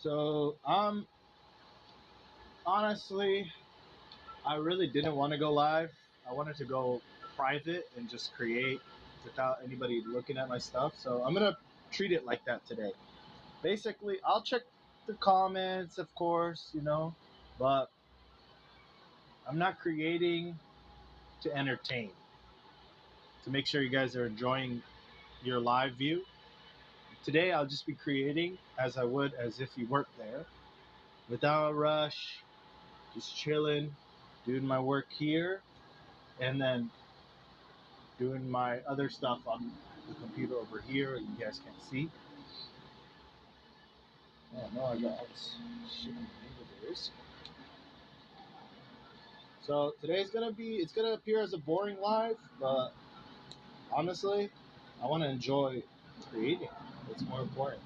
So, honestly, I really didn't want to go live. I wanted to go private and just create without anybody looking at my stuff. So I'm gonna treat it like that today. Basically, I'll check the comments, of course, but I'm not creating to entertain. To make sure you guys are enjoying your live view. Today, I'll just be creating as I would as if you weren't there, without a rush, just chilling, doing my work here, and then doing my other stuff on the computer over here. You guys can't see. Oh no, I got all this shit on the neighbors. So today's gonna be, it's gonna appear as a boring live, but honestly, I want to enjoy creating. It's more important.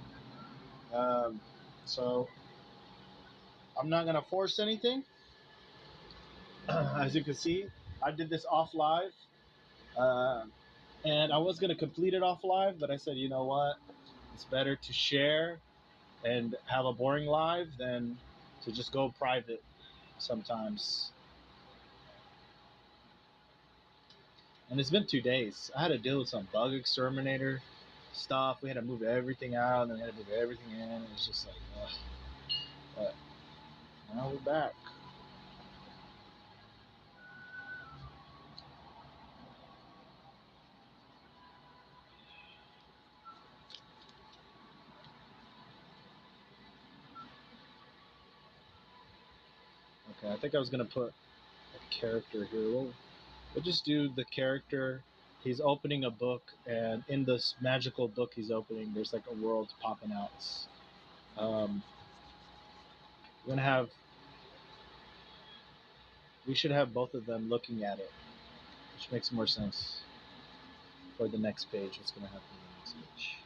Um, so I'm not gonna force anything. As you can see, I did this off live, uh, and I was gonna complete it off live, but I said, you know what? It's better to share and have a boring live than to just go private sometimes. And it's been 2 days. I had to deal with some bug exterminator stuff. We had to move everything out, and then we had to move everything in. It was just like, ugh. But now we're back. Okay, I think I was gonna put a character here. We'll just do the character. He's opening a book, and in this magical book he's opening, there's like a world popping out. Um, we're gonna have. We should have both of them looking at it, which makes more sense for the next page. What's gonna happen in the next page?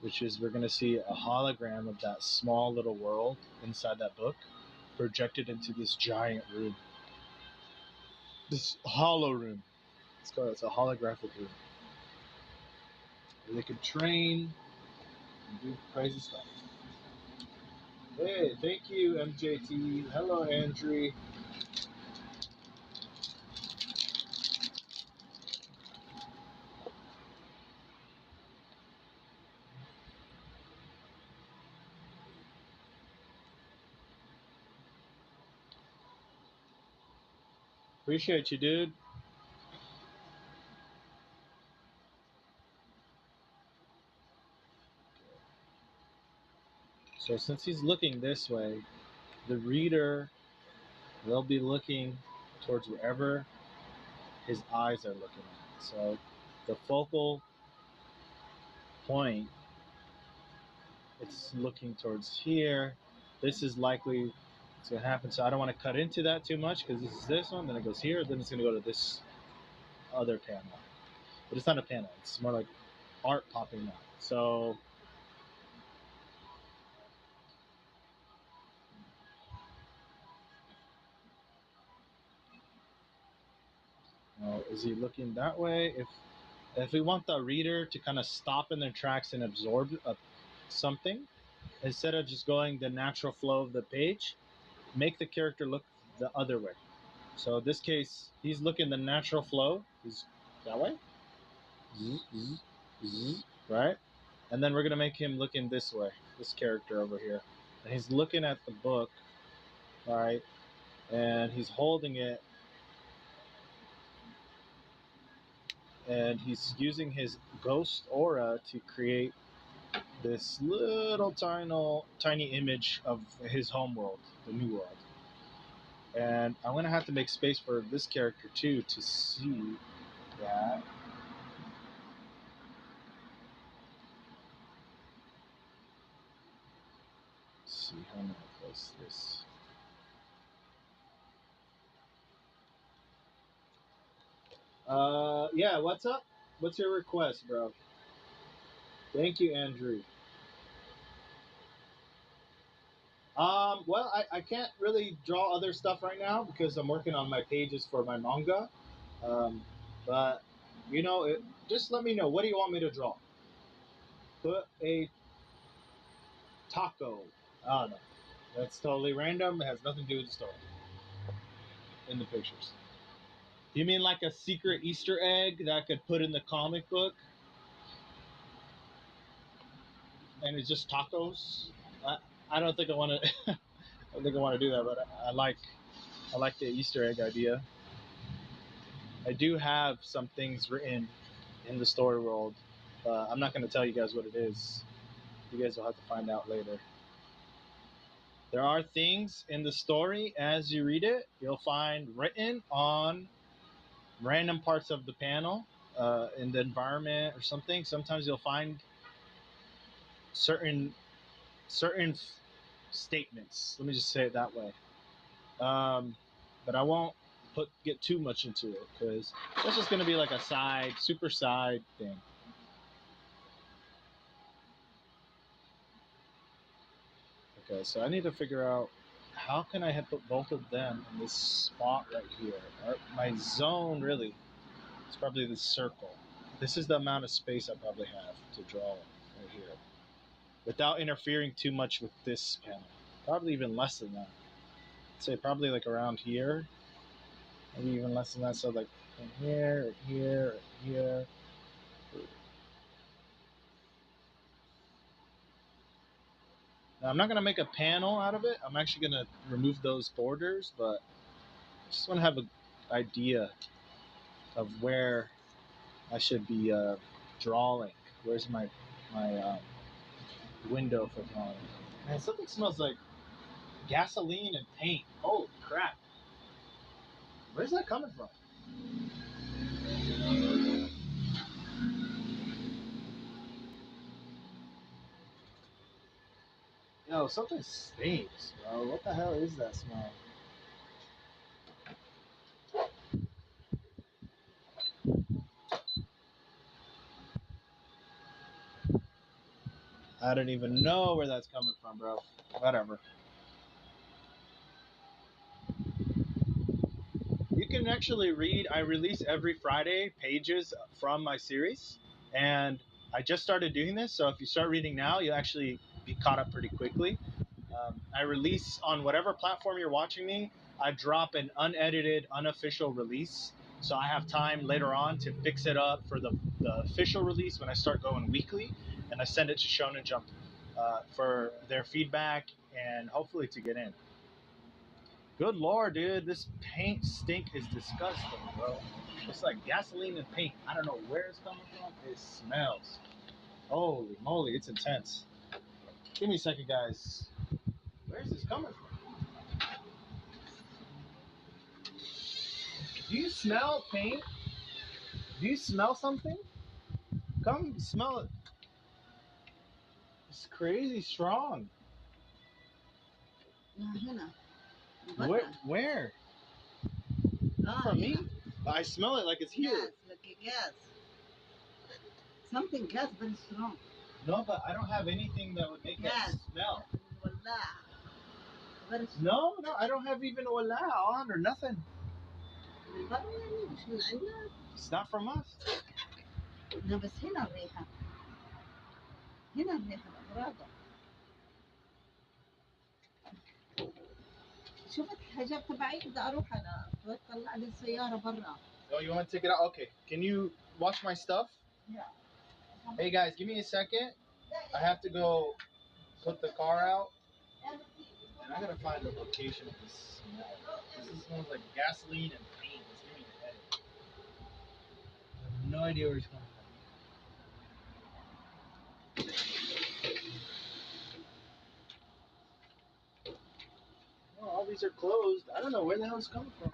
Which is we're gonna see a hologram of that small little world inside that book, projected into this giant room. This hollow room. It's a holographic room. Where they can train and do crazy stuff. Hey, thank you, MJT. Hello, Andrew. Appreciate you, dude. So since he's looking this way, the reader will be looking towards wherever his eyes are looking at. So the focal point, it's looking towards here. This is likely it's going to happen. So I don't want to cut into that too much because this is this one, then it goes here, then it's going to go to this other panel. But it's not a panel, it's more like art popping out. So is he looking that way? If we want the reader to kind of stop in their tracks and absorb something, instead of just going the natural flow of the page, make the character look the other way. So in this case, he's looking the natural flow. He's that way, zzz, zzz, zzz, right? And then we're gonna make him looking this way. This character over here, and he's looking at the book, all right, and he's holding it, and he's using his ghost aura to create this little tiny image of his home world, the new world. And I'm gonna have to make space for this character too to see that. Let's see how I'm gonna place this. Yeah, what's up? What's your request, bro? Thank you, Andrew. Well, I can't really draw other stuff right now because I'm working on my pages for my manga. Um, but just let me know. What do you want me to draw? Put a taco. I don't know. That's totally random. It has nothing to do with the story in the pictures. Do you mean like a secret Easter egg that I could put in the comic book? And it's just tacos? I don't think I want to. I don't think I want to do that, but I like the Easter egg idea. I do have some things written in the story world, but I'm not going to tell you guys what it is. You guys will have to find out later. There are things in the story as you read it, you'll find written on random parts of the panel in the environment or something. Sometimes you'll find certain statements. Let me just say it that way. But I won't get too much into it because that's just going to be like a super side thing. Okay, so I need to figure out how can I put both of them in this spot right here. My zone really is probably this circle. This is the amount of space I probably have to draw right here without interfering too much with this panel. Probably even less than that. I'd say probably like around here. Maybe even less than that. So like from here, here, here. Now, I'm not going to make a panel out of it. I'm actually going to remove those borders, but I just want to have an idea of where I should be drawing. Where's my window for drawing? Man, something smells like gasoline and paint. Holy crap. Where's that coming from? Yo, something stinks, bro. What the hell is that smell? I don't even know where that's coming from, bro. Whatever. You can actually read, I release every Friday pages from my series, and I just started doing this, so if you start reading now, you'll actually be caught up pretty quickly. I release on whatever platform you're watching me, I drop an unedited, unofficial release, so I have time later on to fix it up for the official release when I start going weekly, and I send it to Shonen Jump for their feedback and hopefully to get in. Good lord, dude, this paint stink is disgusting, bro. It's like gasoline and paint. I don't know where it's coming from. It smells. Holy moly, it's intense. Give me a second, guys. Where's this coming from? Do you smell paint? Do you smell something? Come smell it. It's crazy strong. Where? Not from me? I smell it like it's here. Yes, like a gas. Something gas very strong. No, but I don't have anything that would make that smell. Very No, I don't have even ولا on or nothing. It's not from us. لا بس هنا الريحة. هنا الريحة برافو. شفت الحجاب تبعي بدي أروح أنا بطلع لي السيارة برا. Oh, you want to take it out? Okay. Can you watch my stuff? Yeah. Hey guys, give me a second. I have to go put the car out. And I gotta find the location of this smell. This smells like gasoline and paint. It's giving me a headache. I have no idea where it's coming from. Oh, all these are closed. I don't know where the hell it's coming from.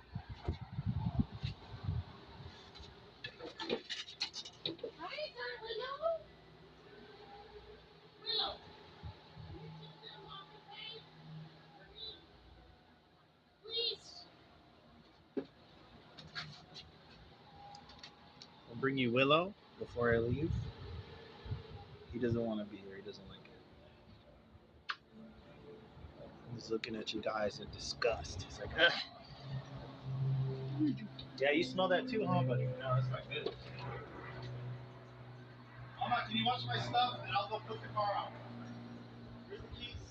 I'll bring you Willow before I leave. He doesn't want to be here. He doesn't like it. He's looking at you guys in disgust. He's like, ugh. Yeah, you smell that too, huh, buddy? No, that's not good. Mama, can you watch my stuff and I'll go put the car out? Here's the keys.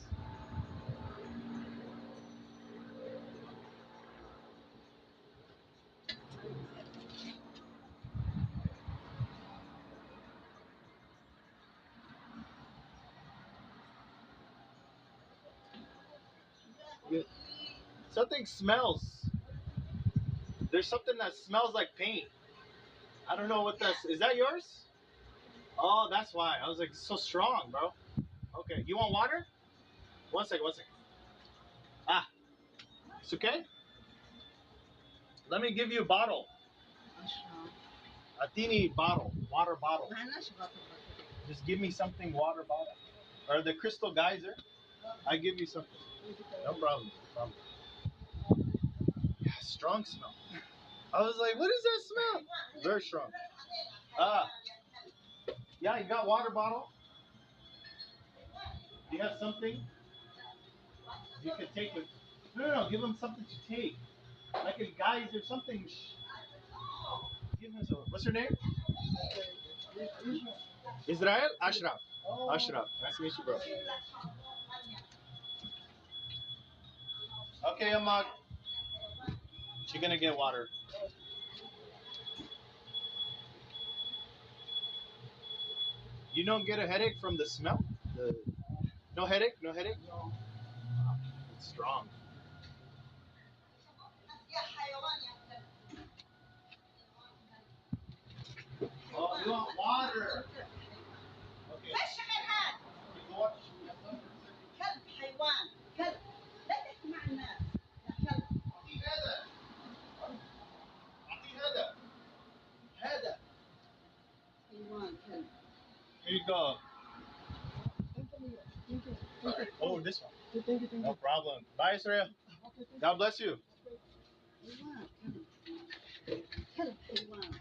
Something smells. There's something that smells like paint. I don't know what that's. Is that yours? Oh, that's why. I was like, so strong, bro. Okay, you want water? One second, one second. Ah, it's okay. Let me give you a bottle. A teeny bottle, water bottle. Just give me something water bottle. Or the crystal geyser. I give you something. No problem. No problem. Yeah, strong smell. I was like, what is that smell? Very strong. Ah, yeah, you got water bottle. You have something you can take with. No. Give him something to take, like a geyser or something. Give him some. What's your name? Israel Ashraf. Ashraf. Nice to meet you, bro. Okay, Ahmad. She's gonna get water. You don't get a headache from the smell? No headache? No headache? No. It's strong. Oh, you want water? Okay. كلب حيوان كلب لا تحكي مع الناس يا كلب حيوان كلب. Here you go. Oh, this one. No problem. Bye, Israel. God bless you. حيوان كلب حيوان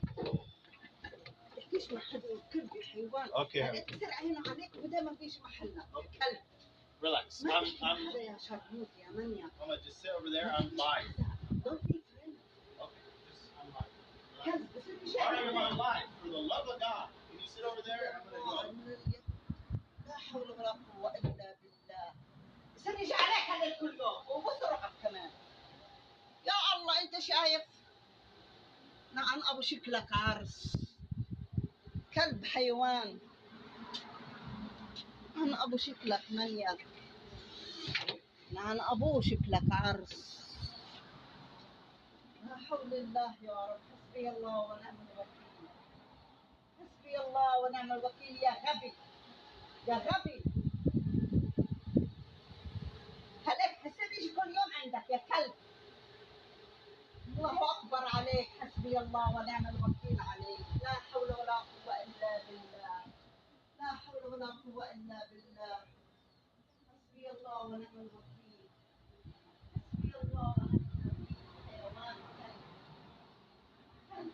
تحكيش مع حد كلب حيوان. Okay. هذا تسرع هنا عليك وده ما فيش محلنا كلب. Relax. ما تحكي مع حدا يا شرموط يا منيا. I'm gonna just sit over there. I'm live. Don't be friendly. Okay. Just I'm live. كلب بس انت All right, I'm live. For the love of God, can you sit over there? I'm gonna go. لا حول ولا قوة إلا بالله. سرج عليك هذا كله وبص روحك كمان. يا الله أنت شايف؟ نعم أبو شكلك عرس. كلب حيوان. نعم أبو شكلك منيا. نعم أبو شكلك عرس. لا حول الله يا رب حسبي الله ونعم الوكيل. حسبي الله ونعم الوكيل يا غبي. يا غبي. هلك حسب يجي كل يوم عندك يا كلب. الله أكبر عليك حسبي الله ونعم الوكيل عليك لا حول ولا قوة إلا بالله لا حول ولا قوة إلا بالله حسبي الله ونعم الوكيل حسبي الله ونعم الوكيل حيوان كلب كلب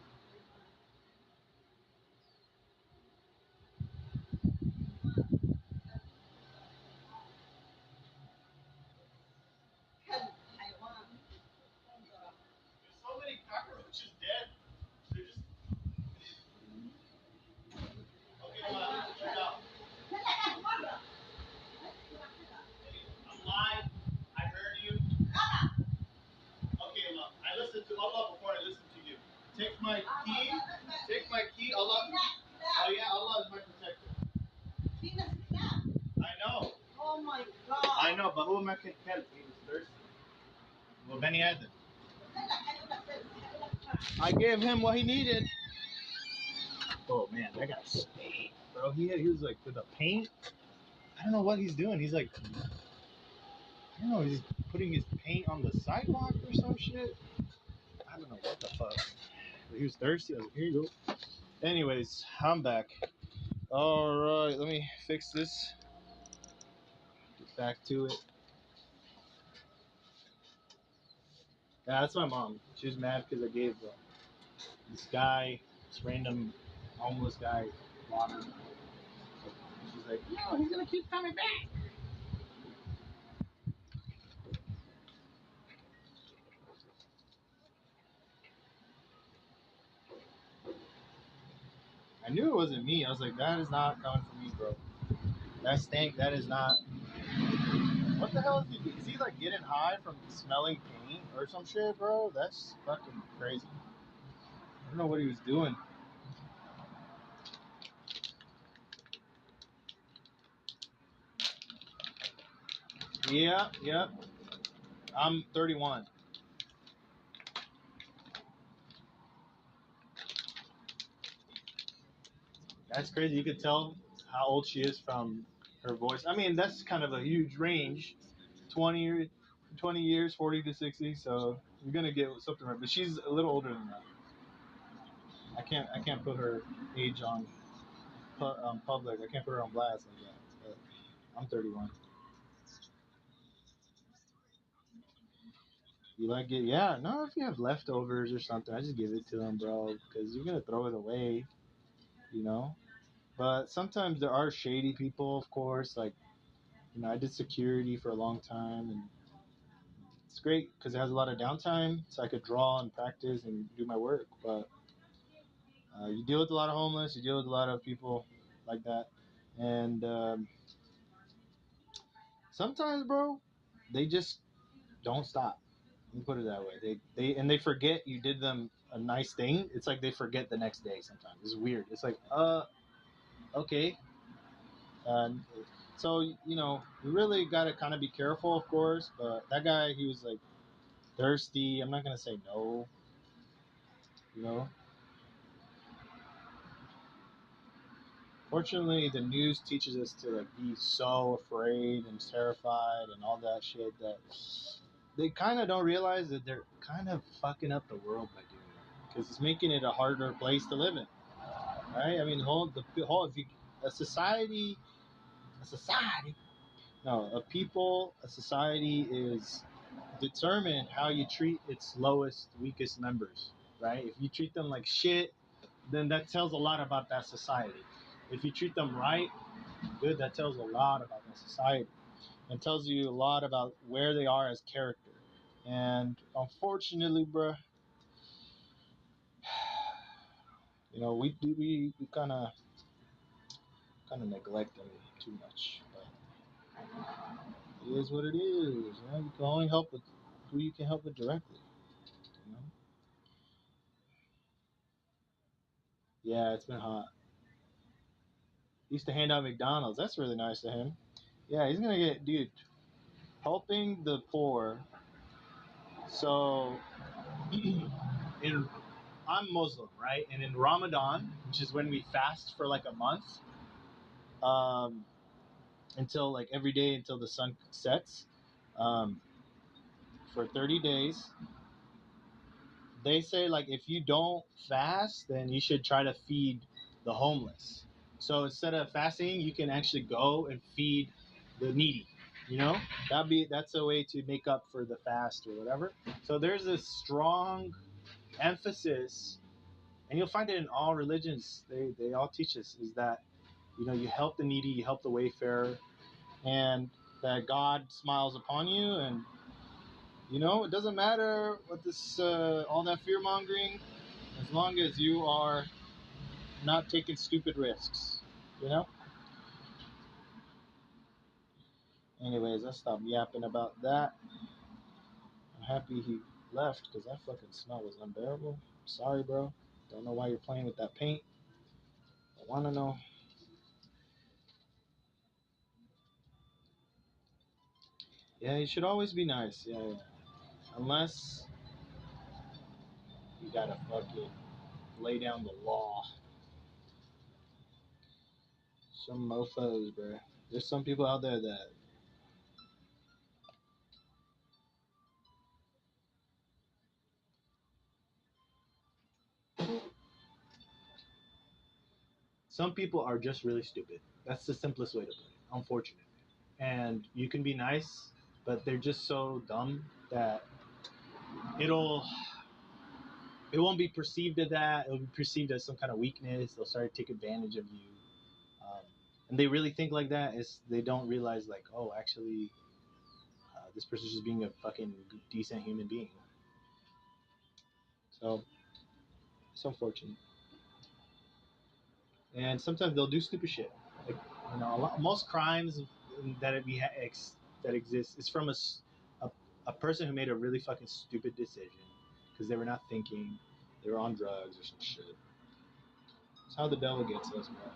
كلب حيوان There's so many cockroaches dead. They're just. Okay, well, check out. لا مرة I'm live. I heard you. Okay, well, I listened to Allah before I listened to you. Take my key. Take my key. Allah. Oh yeah, Allah is my protector. في ناس كلاب. I know. Oh my God. I know, but who am I can help? He was thirsty. Well, Benny Adam. I gave him what he needed. Oh man, that guy stayed, bro. He was like with the paint. I don't know what he's doing. He's like, I don't know. He's putting his paint on the sidewalk or some shit. I don't know what the fuck. But he was thirsty. I was like, here you go. Anyways, I'm back. All right, let me fix this. Get back to it. Yeah, that's my mom. She was mad because I gave this guy, this random homeless guy, water. She's like, no, he's gonna keep coming back. I knew it wasn't me. I was like, that is not coming from me, bro. That stink. That is not. What the hell is he? Is he like getting high from smelling paint or some shit, bro? That's fucking crazy. I don't know what he was doing. Yeah. I'm 31. That's crazy. You could tell how old she is from her voice. I mean, that's kind of a huge range. 20 years, 20 years, 40 to 60. So you're gonna get something right. But she's a little older than that. I can't put her age on public. I can't put her on blast like that. But I'm 31. You like it? Yeah. No, if you have leftovers or something, I just give it to them, bro. Because you're gonna throw it away, you know. But sometimes there are shady people, of course. Like, I did security for a long time, and it's great because it has a lot of downtime, so I could draw and practice and do my work. But you deal with a lot of homeless, you deal with a lot of people like that, and sometimes, bro, they just don't stop. Let me put it that way. They forget you did them a nice thing. It's like they forget the next day. Sometimes it's weird. It's like, okay. And so you really got to kind of be careful, of course. But that guy, he was like thirsty. I'm not gonna say no. You know, Fortunately, the news teaches us to like be so afraid and terrified and all that shit that they kind of don't realize that they're kind of fucking up the world by doing it because it's making it a harder place to live in, right? I mean, the whole if you, a society, no, a people, a society is determined how you treat its lowest, weakest members, right? If you treat them like shit, then that tells a lot about that society. If you treat them right, good, that tells a lot about that society and tells you a lot about where they are as character. And unfortunately, bruh, we kind of neglect them too much. But it is what it is. You can only help with who you can help with directly. You know? Yeah, it's been hot. He used to hand out McDonald's. That's really nice of him. Yeah, he's gonna get, dude, helping the poor. So, in I'm Muslim, right? And in Ramadan, which is when we fast for like a month, um, until like every day until the sun sets, um, for 30 days, they say like if you don't fast, then you should try to feed the homeless. So instead of fasting, you can actually go and feed the needy. You know, that's a way to make up for the fast or whatever. So there's this strong emphasis, and you'll find it in all religions. They all teach us is that you help the needy, you help the wayfarer, and that God smiles upon you. And it doesn't matter what this all that fear mongering, as long as you are not taking stupid risks. You know. Anyways, I stopped yapping about that. I'm happy he left because that fucking smell was unbearable. Sorry, bro. Don't know why you're playing with that paint. I want to know. Yeah, you should always be nice. Yeah, yeah. Unless you gotta fucking lay down the law. Some mofos, bro. There's some people out there that some people are just really stupid. That's the simplest way to put it. Unfortunately, and you can be nice, but they're just so dumb that it'll it won't be perceived as that. It'll be perceived as some kind of weakness. They'll start to take advantage of you, um, and they really think like that. Is they don't realize like, oh, actually, this person's just being a fucking decent human being. So it's unfortunate. And sometimes they'll do stupid shit. Like most crimes that exist is from a person who made a really fucking stupid decision because they were not thinking, they were on drugs or some shit. It's how the devil gets us, man.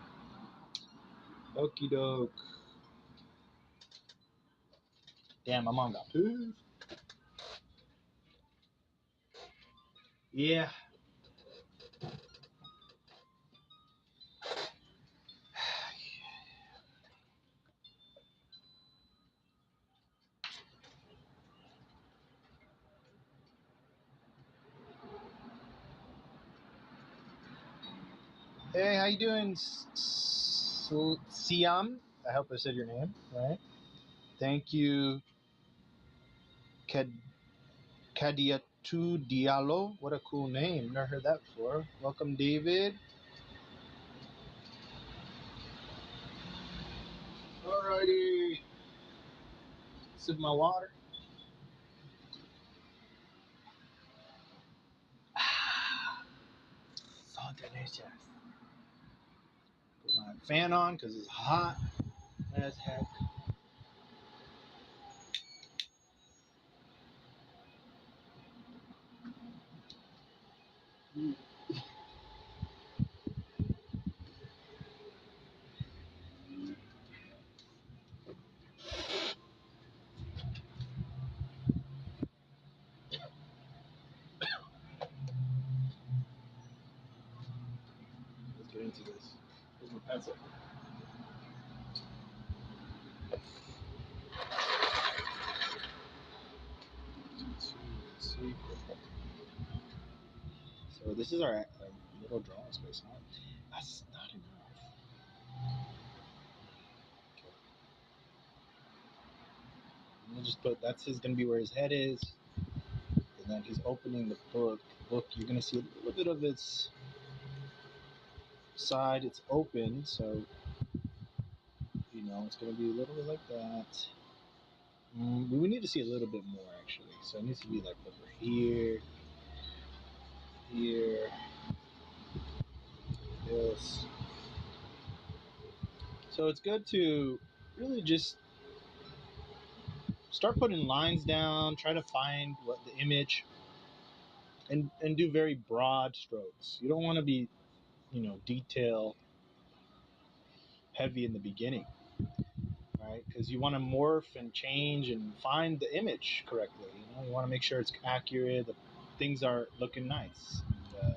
Okie doke. Damn, my mom got pissed. Yeah. Hey, how you doing, Siam? I hope I said your name right. Thank you, Kadiatu Diallo. What a cool name. Never heard that before. Welcome, David. Alrighty. Sip my water. So delicious. Put my fan on because it's hot as heck. Let's get into this. Here's my pencil. So this is our little drawing space, huh? That's not enough. Okay. I'm gonna just put that's gonna be where his head is, and then he's opening the book. Look, you're gonna see a little bit of its side. It's open, so it's gonna be a little bit like that. We need to see a little bit more actually. So it needs to be like over here, here, this. So it's good to really just start putting lines down, try to find what the image, and do very broad strokes. You don't want to be, detail heavy in the beginning, right? Because you want to morph and change and find the image correctly. You want to make sure it's accurate, the things are looking nice. And,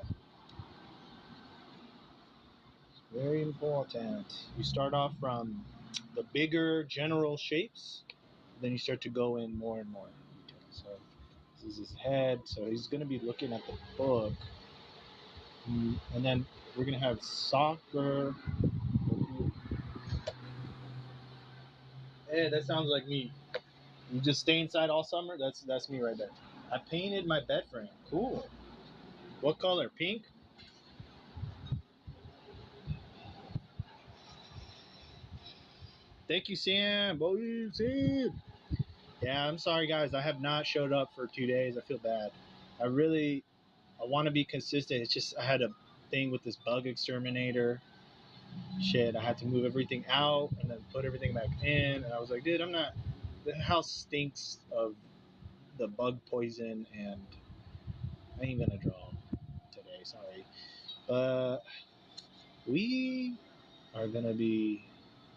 very important. You start off from the bigger general shapes, then you start to go in more and more. So this is his head. So he's going to be looking at the book. And then we're going to have soccer. Hey, that sounds like me. You just stay inside all summer? That's me right there. I painted my bed frame. Cool. What color? Pink? Thank you, Sam. Boy, Sam. Yeah, I'm sorry, guys. I have not showed up for 2 days. I feel bad. I want to be consistent. It's just I had a thing with this bug exterminator. Shit, I had to move everything out and then put everything back in. And I was like, dude, I'm not. The house stinks of the bug poison, and I ain't gonna draw today. Sorry, but we are gonna be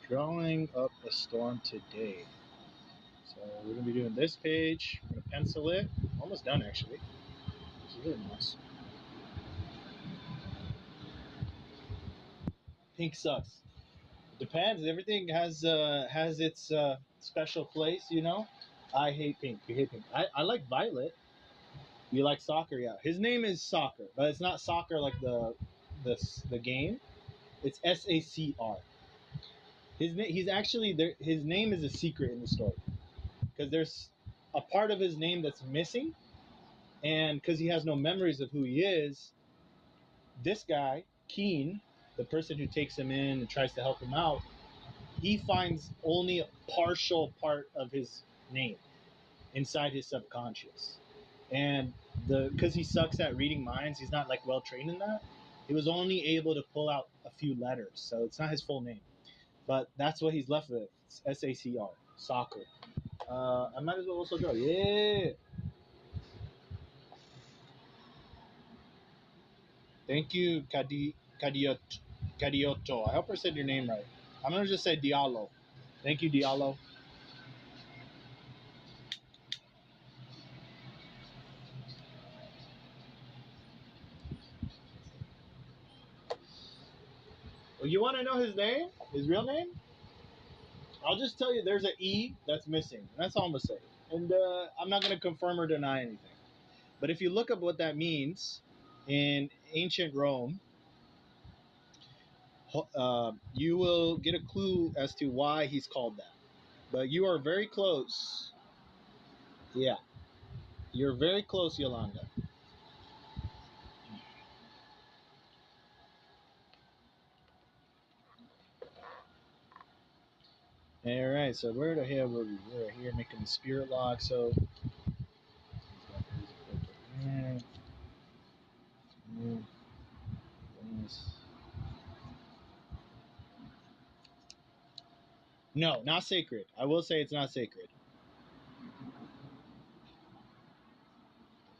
drawing up a storm today. So we're gonna be doing this page. I'm gonna pencil it. Almost done actually. It's really nice. Pink sucks. Depends. Everything has its special place. I hate pink. You hate pink. I like violet. You like soccer? Yeah. His name is Soccer, but it's not soccer like the game. It's SACR. He's actually there. His name is a secret in the story because there's a part of his name that's missing, and because he has no memories of who he is, this guy Keen, the person who takes him in and tries to help him out, he finds only a partial part of his name inside his subconscious. And because he sucks at reading minds, he's not like well trained in that. He was only able to pull out a few letters, so it's not his full name. But that's what he's left with. It's SACR, soccer. I might as well also draw. Yeah. Thank you, Cadioto. I hope I said your name right. I'm gonna just say Diallo. Thank you, Diallo. You want to know his name? His real name? I'll just tell you there's an E that's missing. That's all I'm going to say. And I'm not going to confirm or deny anything. But if you look up what that means in ancient Rome, you will get a clue as to why he's called that. But you are very close. Yeah, you're very close, Yolanda. All right, so where the hell were we? We're here making the spirit lock. So, mm, mm, yes. No, not sacred. I will say it's not sacred.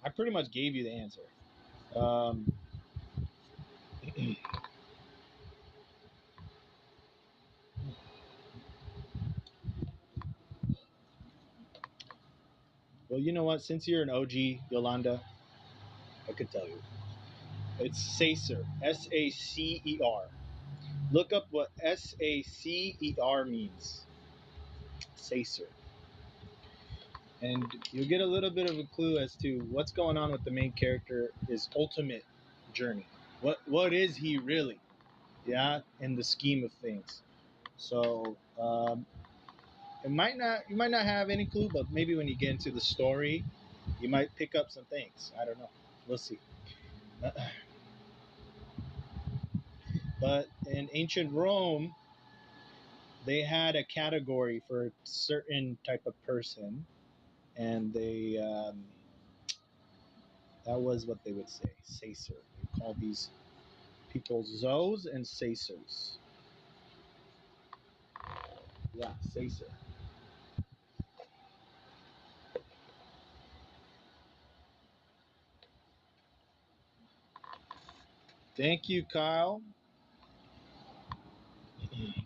I pretty much gave you the answer. Um, well, you know what? Since you're an OG, Yolanda, I could tell you. It's Sacer. Sacer. Look up what Sacer means. Sacer. And you'll get a little bit of a clue as to what's going on with the main character, his ultimate journey. What is he really? Yeah, in the scheme of things. So you might not have any clue, but maybe when you get into the story, you might pick up some things. I don't know. We'll see. But in ancient Rome, they had a category for a certain type of person, and that was what they would say, sacer. They called these people zoes and sacers. Yeah, sacer. Thank you, Kyle.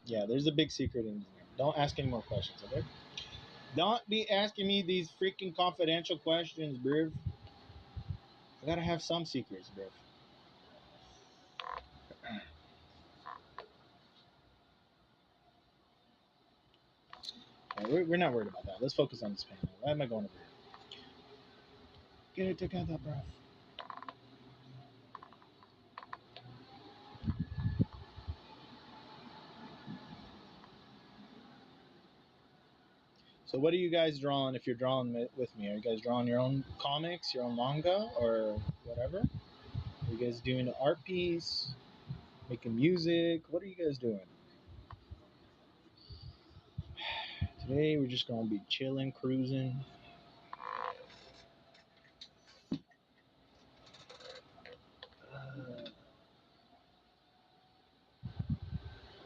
Yeah, there's a big secret in there. Don't ask any more questions, okay? Don't be asking me these freaking confidential questions, bruv. I gotta have some secrets, bruv. We're not worried about that. Let's focus on this panel. Why am I going over here? Get it together, bruv. So, what are you guys drawing if you're drawing with me? Are you guys drawing your own comics, your own manga, or whatever? Are you guys doing an art piece, making music? What are you guys doing? Today, we're just going to be chilling, cruising.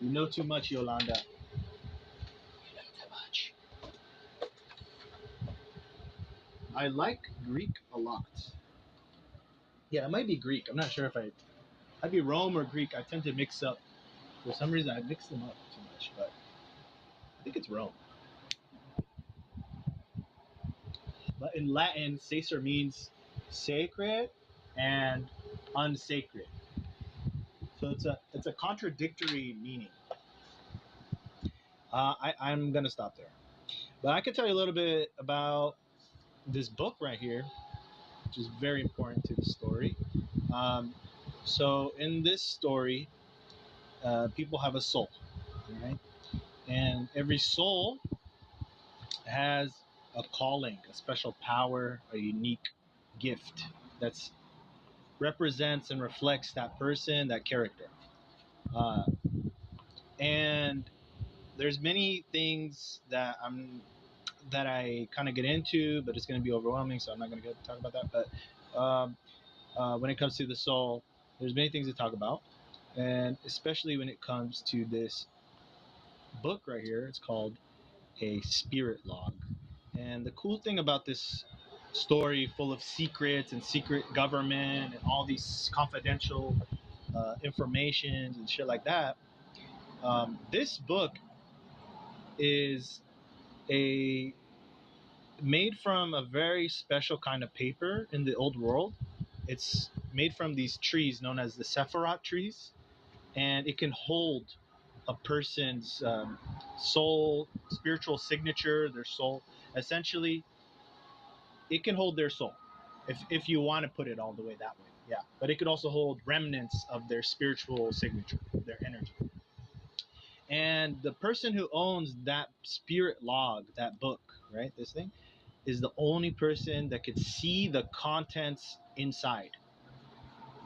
You know too much, Yolanda. You know too much. I like Greek a lot. Yeah, it might be Greek. I'm not sure if I'd be Rome or Greek. I tend to mix up. For some reason, I mix them up too much, but I think it's Rome. But in Latin, sacer means sacred and unsacred. So it's a contradictory meaning. I'm gonna stop there, but I can tell you a little bit about this book right here, which is very important to the story. Um, so in this story, people have a soul, right? And every soul has a calling, a special power, a unique gift that's represents and reflects that person, that character. Uh, and there's many things that I kind of get into, but it's going to be overwhelming, so I'm not going to talk about that. But when it comes to the soul, there's many things to talk about, and especially when it comes to this book right here. It's called a spirit log. And the cool thing about this story, full of secrets and secret government and all these confidential information and shit like that, this book is a made from a very special kind of paper in the old world. It's made from these trees known as the Sephiroth trees. and it can hold a person's soul, spiritual signature, their soul. Essentially, it can hold their soul, if you want to put it all the way that way. Yeah, but it could also hold remnants of their spiritual signature, their energy. And the person who owns that spirit log, that book, right, this thing, is the only person that could see the contents inside,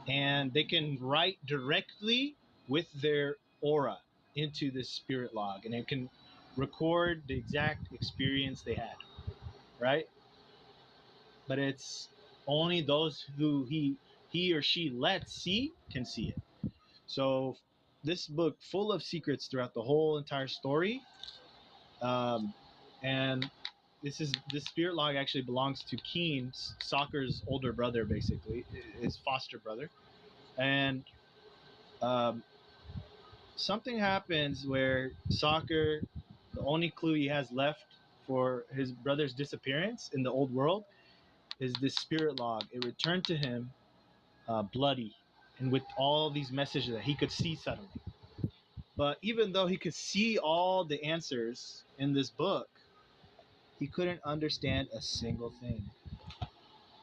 and they can write directly with their aura into this spirit log, and it can record the exact experience they had, right? But it's only those who he or she lets see can see it. So this book, full of secrets throughout the whole entire story, and this spirit log actually belongs to Keen, Soccer's older brother, basically his foster brother. And um, something happens where Soccer, the only clue he has left for his brother's disappearance in the old world, is this spirit log. It returned to him, bloody, and with all these messages that he could see suddenly. But even though he could see all the answers in this book, he couldn't understand a single thing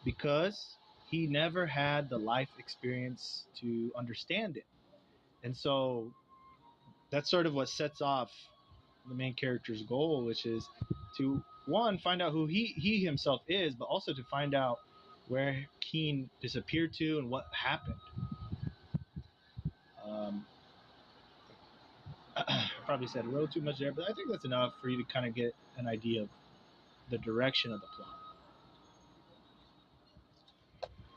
because he never had the life experience to understand it. And so that's sort of what sets off the main character's goal, which is to, one, find out who he himself is, but also to find out where Keen disappeared to and what happened. Um, Probably said a little too much there, but I think that's enough for you to kind of get an idea of the direction of the plot.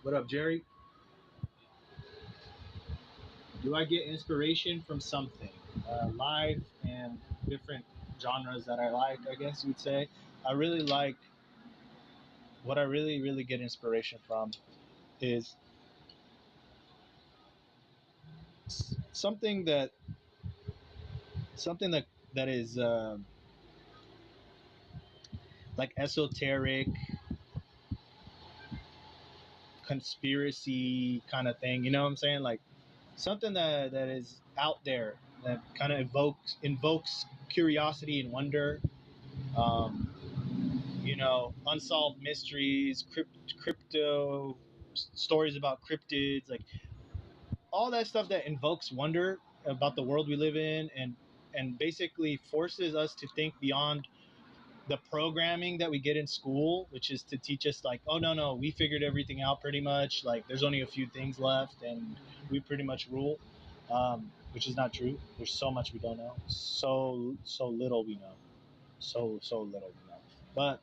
What up, Jerry? Do I get inspiration from something? Life and different genres that I like, I guess you'd say. I really like, what I really, really get inspiration from is something that that is like esoteric, conspiracy kind of thing. You know what I'm saying? Like something that is out there that kind of invokes curiosity and wonder. Unsolved mysteries, crypto stories about cryptids, like all that stuff that invokes wonder about the world we live in, and basically forces us to think beyond the programming that we get in school, which is to teach us like, oh no, we figured everything out pretty much. Like there's only a few things left, and we pretty much rule, which is not true. There's so much we don't know, so little we know, so little we know. But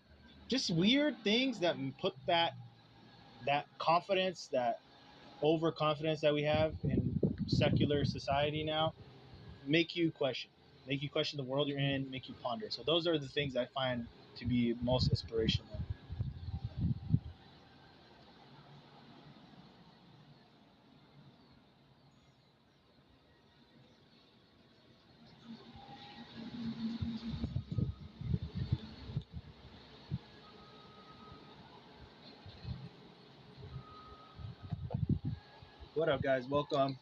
just weird things that put that confidence, that overconfidence that we have in secular society now, make you question the world you're in, make you ponder. So those are the things I find to be most inspirational. What up, guys? Welcome.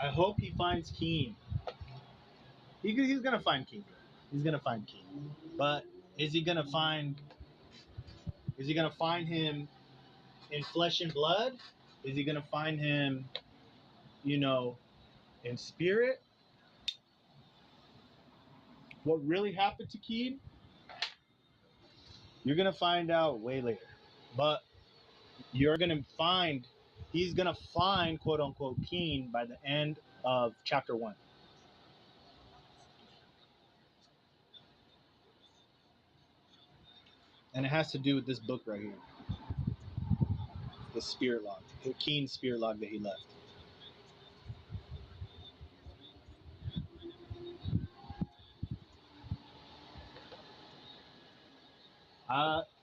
I hope he finds Keen. He's gonna find Keen. He's gonna find Keen. But is he gonna find? Is he gonna find him in flesh and blood? Is he gonna find him, you know, in spirit? What really happened to Keen? You're gonna find out way later. But you're gonna find he's gonna find quote unquote Keen by the end of chapter 1. And it has to do with this book right here, the spirit log, the Keen spirit log that he left.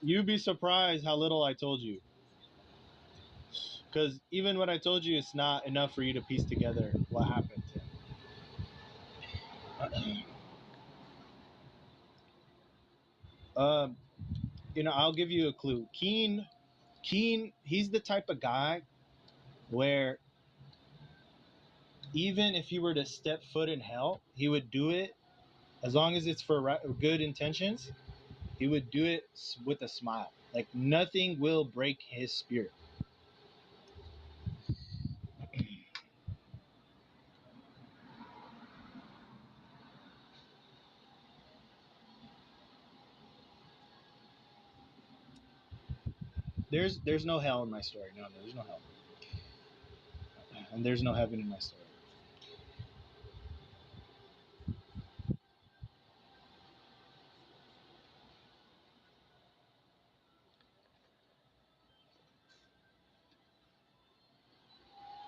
You'd be surprised how little I told you, because even what I told you is not enough for you to piece together what happened to him. Um, I'll give you a clue. Keen, he's the type of guy where even if he were to step foot in hell, he would do it as long as it's for good intentions. He would do it with a smile. Like nothing will break his spirit. There's no hell in my story. No, there's no hell, and there's no heaven in my story.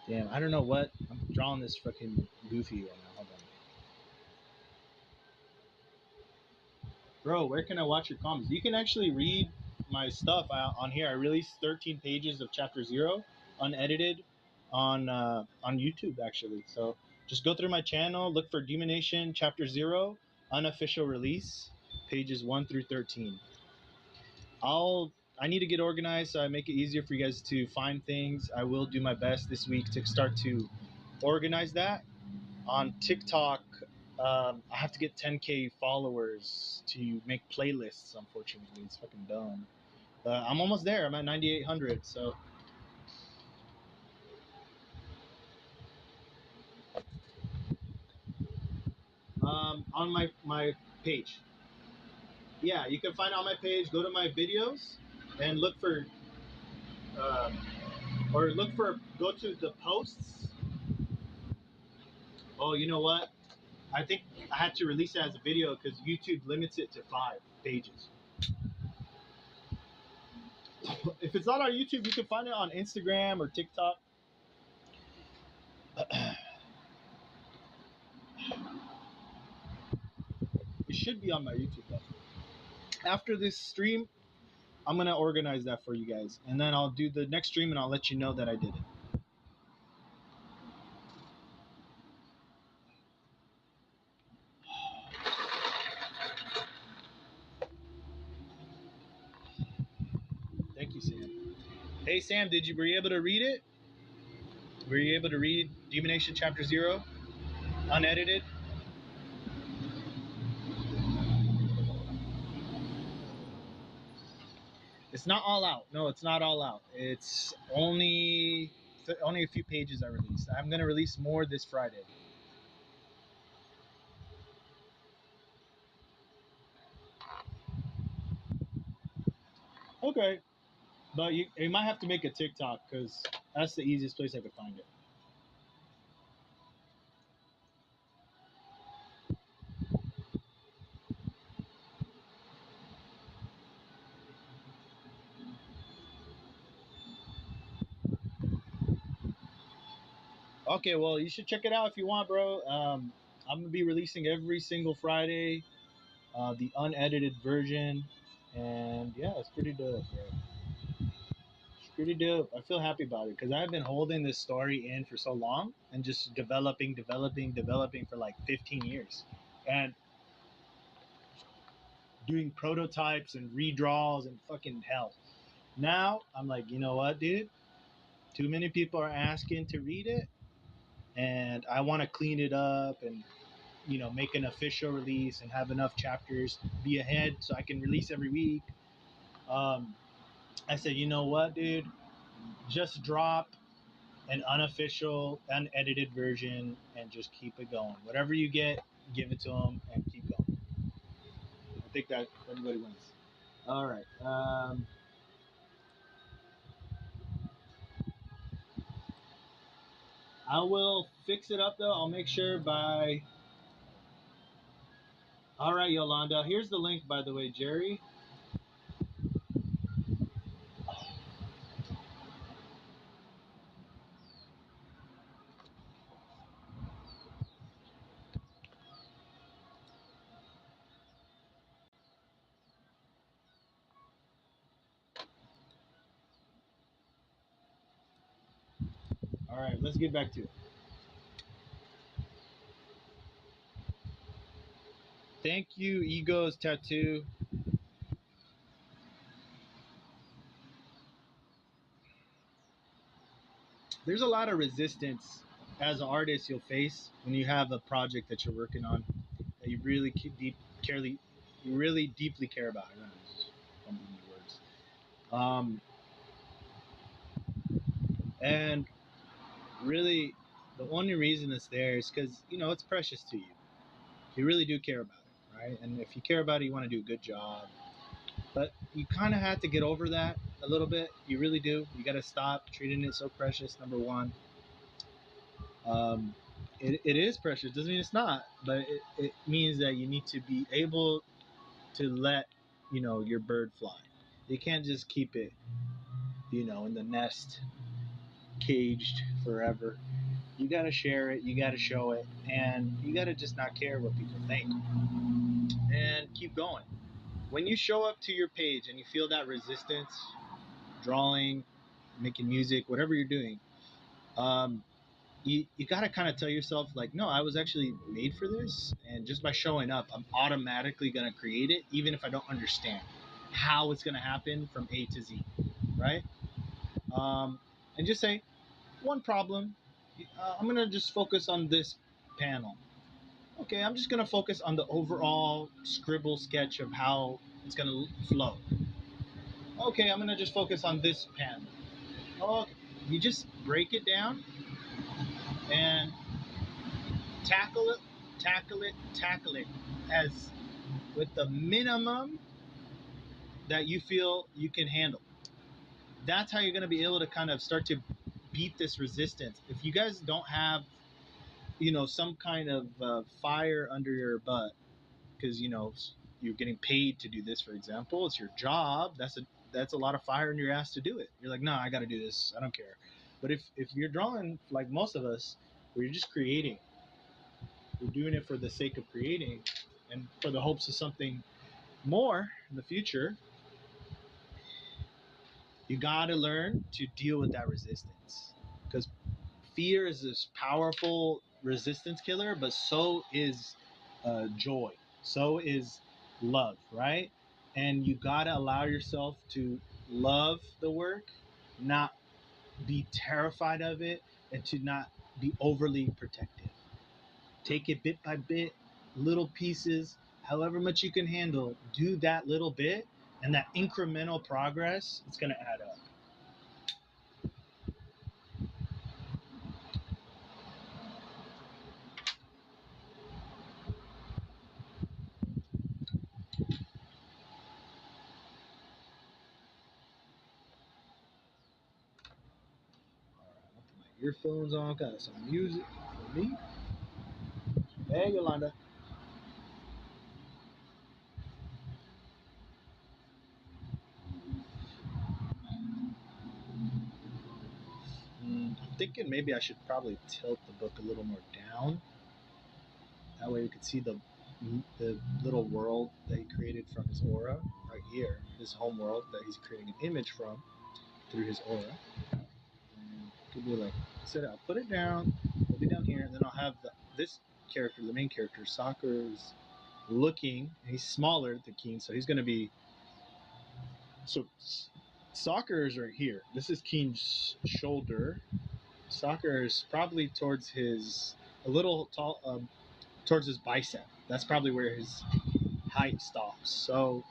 Damn, I don't know what I'm drawing this fucking goofy right now. Hold on. Bro, where can I watch your comments? You can actually read my stuff on here. I released 13 pages of Chapter Zero, unedited, on YouTube actually. So just go through my channel, look for Demonation Chapter Zero, unofficial release, pages 1 through 13. I need to get organized so I make it easier for you guys to find things. I will do my best this week to start to organize that. On TikTok, I have to get 10K followers to make playlists. Unfortunately, it's fucking dumb. But I'm almost there. I'm at 9,800. So on my page, yeah, you can find it on my page. Go to my videos and look for go to the posts. Oh, you know what? I think I had to release it as a video because YouTube limits it to 5 pages. If it's not on YouTube, you can find it on Instagram or TikTok. It should be on my YouTube though. After this stream, I'm gonna organize that for you guys, and then I'll do the next stream and I'll let you know that I did it. Thank you, Sam. Hey, Sam, were you able to read it? Were you able to read Demonation Chapter Zero, unedited? It's not all out. No, it's not all out. It's only a few pages I released. I'm gonna release more this Friday. Okay, but you might have to make a TikTok because that's the easiest place I could find it. Okay, well, you should check it out if you want, bro. I'm gonna be releasing every single Friday, the unedited version, and yeah, it's pretty dope, bro. It's pretty dope. I feel happy about it because I've been holding this story in for so long and just developing for like 15 years, and doing prototypes and redraws and fucking hell. Now I'm like, you know what, dude? Too many people are asking to read it, and I want to clean it up and make an official release and have enough chapters be ahead so I can release every week. Um, I said, you know what, dude? Just drop an unofficial, unedited version and just keep it going. Whatever you get, give it to them and keep going. I think that everybody wins. All right. I will fix it up though. I'll make sure by. All right, Yolanda. Here's the link, by the way, Jerry. All right, let's get back to it. Thank you, Ego's Tattoo. there's a lot of resistance as an artist you'll face when you have a project that you're working on that you really you really deeply care about. I don't know, just fumbling my words. And really, the only reason it's there is because it's precious to you. You really do care about it, right? And if you care about it, you want to do a good job. But you kind of have to get over that a little bit. You really do. You got to stop treating it so precious. Number one, um, it is precious. Doesn't mean it's not, but it means that you need to be able to let your bird fly. You can't just keep it in the nest caged forever. You got to share it. You got to show it, and you got to just not care what people think and keep going. When you show up to your page and you feel that resistance, drawing, making music, whatever you're doing, um, you got to kind of tell yourself, like, no, I was actually made for this. And just by showing up, I'm automatically going to create it, even if I don't understand how it's going to happen from A to Z, right? And just say, one problem, I'm going to just focus on this panel. Okay, I'm just going to focus on the overall scribble sketch of how it's going to flow. Okay, I'm going to just focus on this panel. Okay, you just break it down and tackle it, tackle it, tackle it as with the minimum that you feel you can handle. That's how you're going to be able to kind of start to beat this resistance. If you guys don't have, some kind of fire under your butt, because you're getting paid to do this, for example, it's your job. That's a lot of fire in your ass to do it. You're like, no, I got to do this. I don't care. But if you're drawing like most of us, where you're just creating, you're doing it for the sake of creating and for the hopes of something more in the future, you got to learn to deal with that resistance, because fear is this powerful resistance killer, but so is joy, so is love, right? And you got to allow yourself to love the work, not be terrified of it, and to not be overly protective. Take it bit by bit, little pieces, however much you can handle. Do that little bit, and that incremental progress, it's going to add up. All right, I'll put my earphones on, got some music for me. Hey, Yolanda. I'm thinking maybe I should probably tilt the book a little more down. That way we could see the little world that he created from his aura right here, his home world that he's creating an image from through his aura. And it could be like, so I'll put it down, it'll be down here, and then I'll have this character, the main character, Soccer, is looking, and he's smaller than Keen, so he's going to be. So Soccer is right here. This is Keen's shoulder. Soccer is probably towards his a little tall, towards his bicep. That's probably where his height stops. So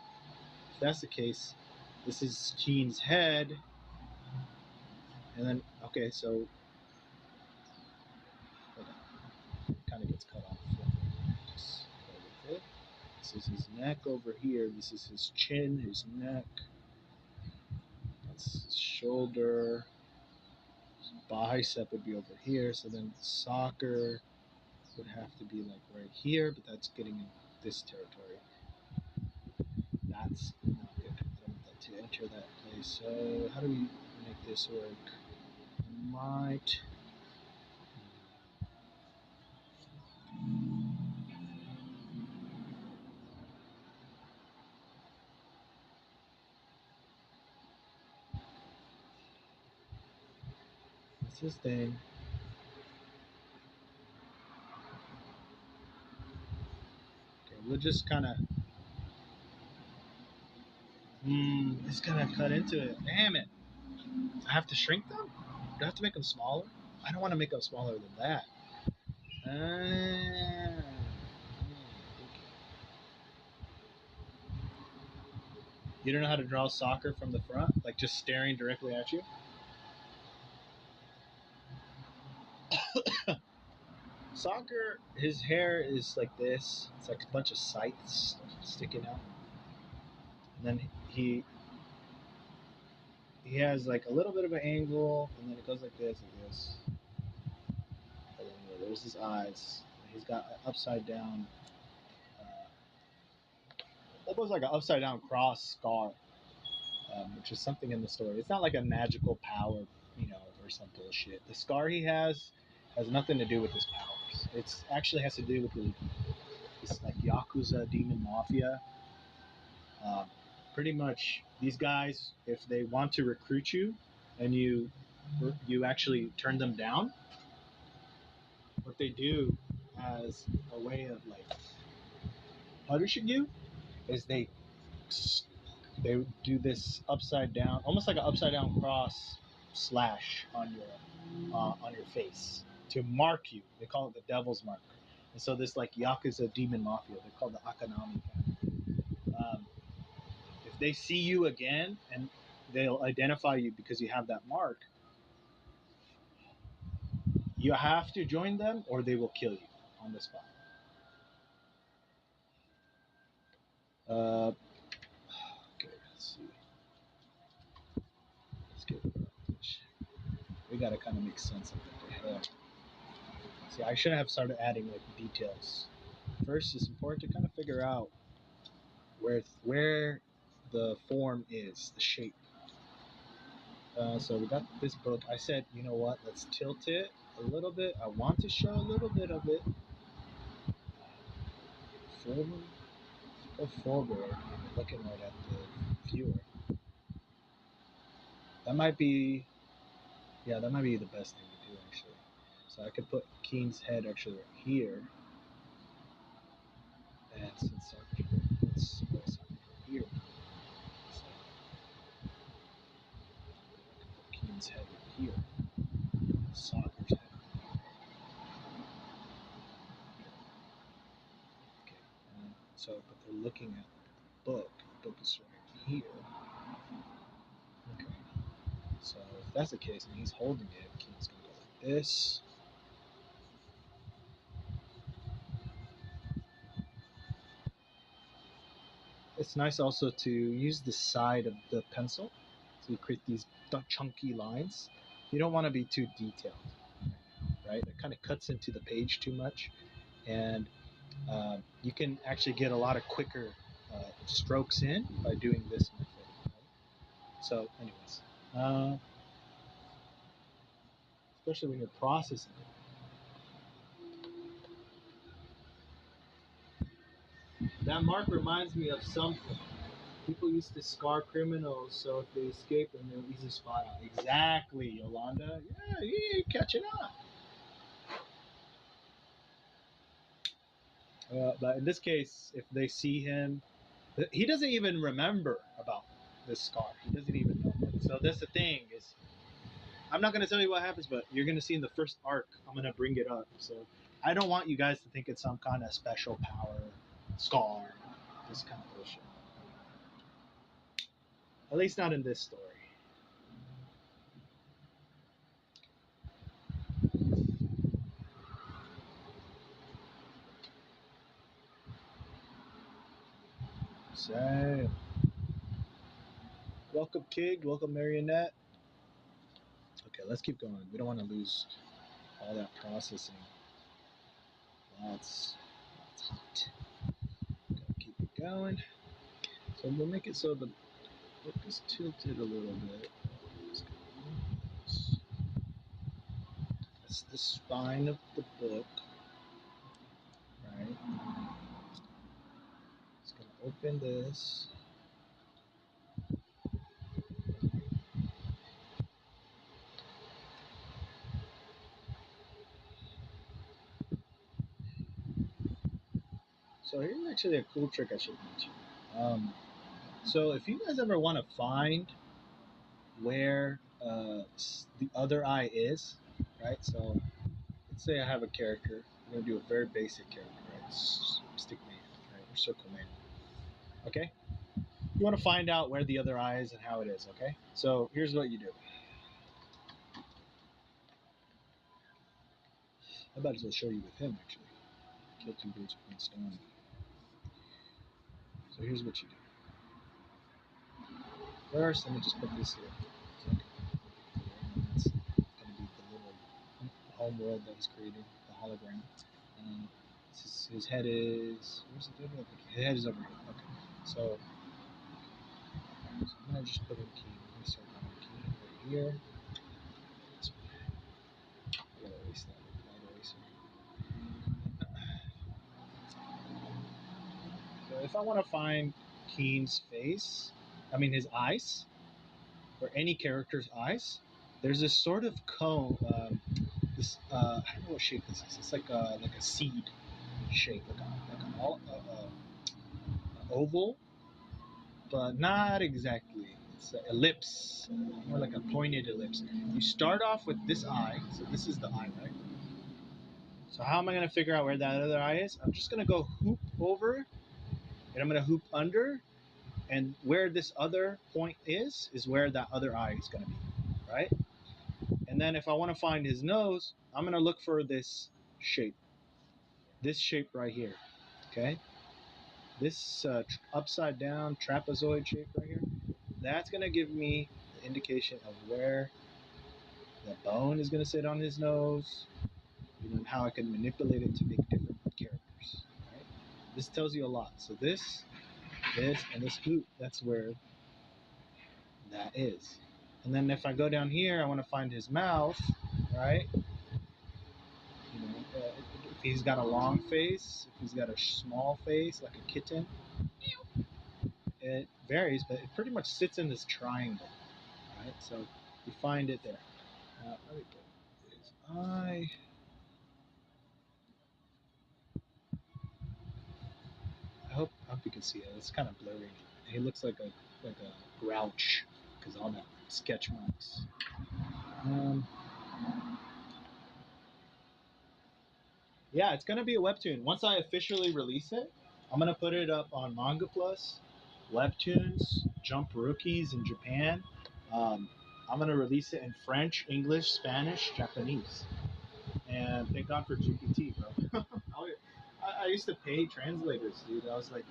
if that's the case, this is Keen's head, and then okay, so hold on, it kind of gets cut off. Just go with it. This is his neck over here. This is his chin, his neck. That's his shoulder. His bicep would be over here. So then Soccer would have to be like right here, but that's getting in this territory. That's not good. I don't want that to enter that place. So how do we make this work? Might. That's his thing. Okay, we'll just kind of. It's gonna cut into it. Damn it! I have to shrink them. Do I have to make them smaller? I don't want to make them smaller than that. Okay. You don't know how to draw soccer from the front, like just staring directly at you? Soccer, his hair is like this. It's like a bunch of scythes sticking out. And then he has like a little bit of an angle, and then it goes like this and this. And then there's his eyes. He's got an upside down, almost like an upside down cross scar, which is something in the story. It's not like a magical power, or some bullshit. The scar he has nothing to do with his powers. It's actually has to do with this like yakuza demon mafia. Um, Pretty much, these guys, if they want to recruit you, and you actually turn them down, what they do as a way of like punishing you is they do this upside down, almost like an upside down cross slash on your face to mark you. They call it the devil's mark. And so this like yakuza demon mafia, they're called the Akanami family. If they see you again and they'll identify you because you have that mark, you have to join them or they will kill you on the spot. Okay, let's see. Let's get we gotta kind of make sense of it. See, I should have started adding like details. First, it's important to kind of figure out where the form is, the shape. So we got this book. I said, you know what? Let's tilt it a little bit. I want to show a little bit of it. Forward, go forward. Looking right at the viewer. That might be, yeah, that might be the best thing to do actually. So I could put Keen's head actually right here, and since let's put here, so Keen's head right here, Soccer's head. Okay, so but they're looking at the book. The book is right here. Okay, so if that's the case and he's holding it, Keen's gonna go like this. It's nice also to use the side of the pencil to create these chunky lines. You don't want to be too detailed, right? It kind of cuts into the page too much, and you can actually get a lot of quicker strokes in by doing this method. Right? So, anyways, uh, especially when you're processing it. That mark reminds me of something. People used to scar criminals so if they escape them, they'll easily spot out. Exactly, Yolanda. Yeah, you're catching on. But in this case, if they see him, he doesn't even remember about this scar. He doesn't even know. So that's the thing is, I'm not going to tell you what happens, but you're going to see in the first arc. I'm going to bring it up. So I don't want you guys to think it's some kind of special power scar, this kind of bullshit. At least not in this story. So, welcome, Kig. Welcome, Marionette. Okay, let's keep going. We don't want to lose all that processing. That's hot. Gotta keep it going. So we'll make it so the book is tilted a little bit. That's the spine of the book, right? It's gonna open this. So here's actually a cool trick I should mention. So if you guys ever want to find where the other eye is, right? So let's say I have a character. I'm gonna do a very basic character, right? Stick man, right? Or circle man. Okay. You want to find out where the other eye is and how it is. Okay. So here's what you do. I might as well show you with him actually. Kill two birds with one stone. So here's what you do. First, let me just put this here. So that's going to be the little home world that he's creating, the hologram. His head is. Where's the other? His head is over here. Okay. So I'm going to just put in a key. I'm going to start down a key right here. This one. I got to erase that with light eraser. So if I want to find Keen's face, I mean his eyes, or any character's eyes, there's this sort of cone. This I don't know what shape this is. It's like a seed shape, like an oval, but not exactly. It's an ellipse, more like a pointed ellipse. You start off with this eye, so this is the eye, right? So how am I going to figure out where that other eye is? I'm just going to go hoop over, and I'm going to hoop under, and where this other point is where that other eye is going to be, right? And then if I want to find his nose, I'm going to look for this shape right here, okay? This upside down trapezoid shape right here, that's going to give me the indication of where the bone is going to sit on his nose, and how I can manipulate it to make different characters, right? This tells you a lot. So this, and this hoop, that's where that is. And then if I go down here, I want to find his mouth, right? If he's got a long face, if he's got a small face, like a kitten, it varies, but it pretty much sits in this triangle, right? So you find it there. Let me put his eye. I hope you can see it. It's kind of blurry. He looks like a grouch because all that sketch marks. Um, yeah, it's gonna be a webtoon. Once I officially release it, I'm gonna put it up on Manga Plus, Webtoons, Jump Rookies in Japan. I'm gonna release it in French, English, Spanish, Japanese, and thank God for GPT, bro. I used to pay translators, dude. I was like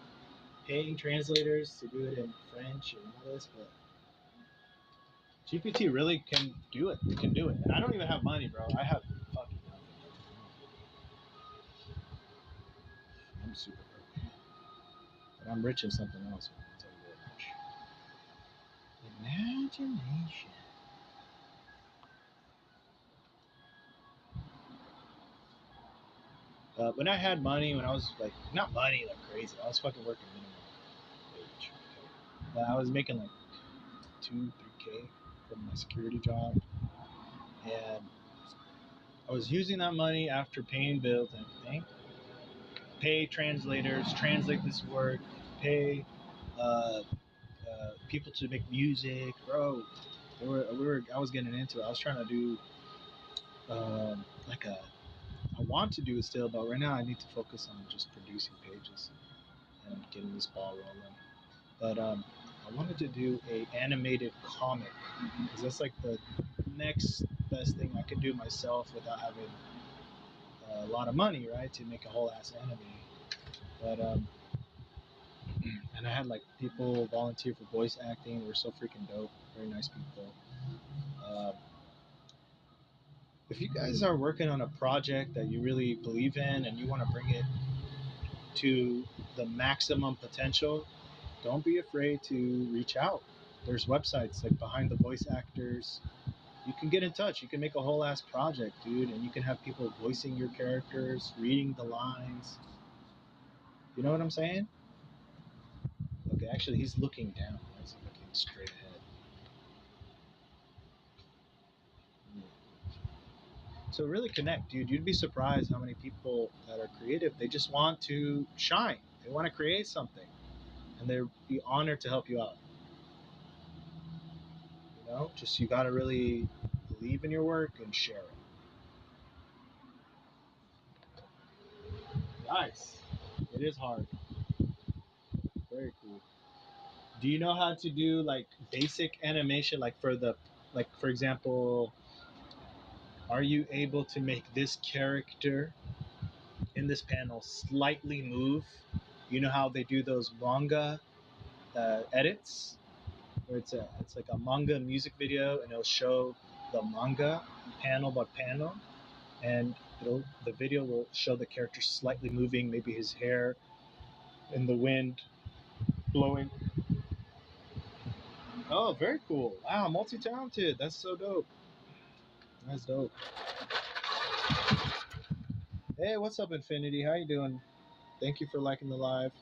paying translators to do it in French and all this, but GPT really can do it. It can do it, and I don't even have money, bro. I have fucking nothing. I'm super broke. But I'm rich in something else, man. I'll tell you that much. Imagination. When I had money, when I was like, not money like crazy, I was fucking working minimum wage. But I was making like 2, 3K from my security job. And I was using that money after paying bills and everything. Pay translators, translate this work, pay uh, people to make music, bro. I was getting into it. I was trying to do like a. I want to do it still, but right now I need to focus on just producing pages and getting this ball rolling. But I wanted to do a animated comic because that's like the next best thing I can do myself without having a lot of money, right? To make a whole ass anime. But and I had like people volunteer for voice acting. They were so freaking dope. Very nice people. Um, if you guys are working on a project that you really believe in and you want to bring it to the maximum potential, don't be afraid to reach out. There's websites like Behind the Voice Actors. You can get in touch. You can make a whole ass project, dude, and you can have people voicing your characters, reading the lines. You know what I'm saying? Okay, actually, he's looking down. He's looking straight ahead. So really connect, dude. You'd be surprised how many people that are creative. They just want to shine. They want to create something, and they'd be honored to help you out. know, just you got to really believe in your work and share it. Nice. It is hard. Very cool. Do you know how to do like basic animation, like for example, are you able to make this character in this panel slightly move? You know how they do those manga edits, where it's like a manga music video, and it'll show the manga panel by panel, and the video will show the character slightly moving, maybe his hair in the wind blowing. Oh, very cool! Wow, multi-talented. That's so dope. That's dope. Hey, what's up, Infinity? How you doing? Thank you for liking the live.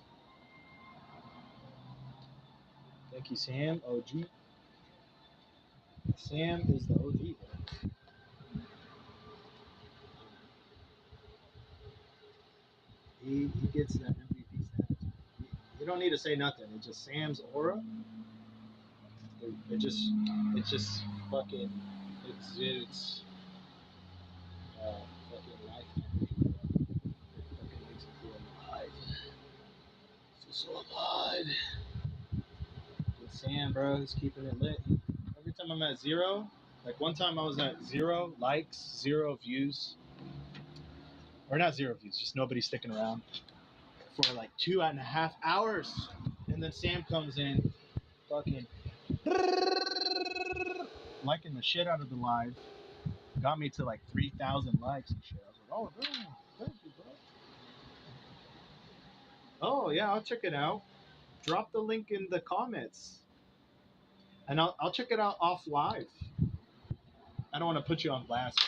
Thank you, Sam. OG. Sam is the OG. He gets that MVP status. You don't need to say nothing. It's just Sam's aura. It just fucking exudes fucking life energy. It fucking makes you feel alive. Feel so alive. With Sam, bro, he's keeping it lit. Every time I'm at zero, like one time I was at 0 likes, 0 views, or not 0 views, just nobody sticking around for like 2.5 hours, and then Sam comes in, fucking liking the shit out of the live, got me to like 3,000 likes and shit. I was like, oh, damn, thank you, bro. Oh yeah, I'll check it out. Drop the link in the comments, and I'll check it out off live. I don't want to put you on blast.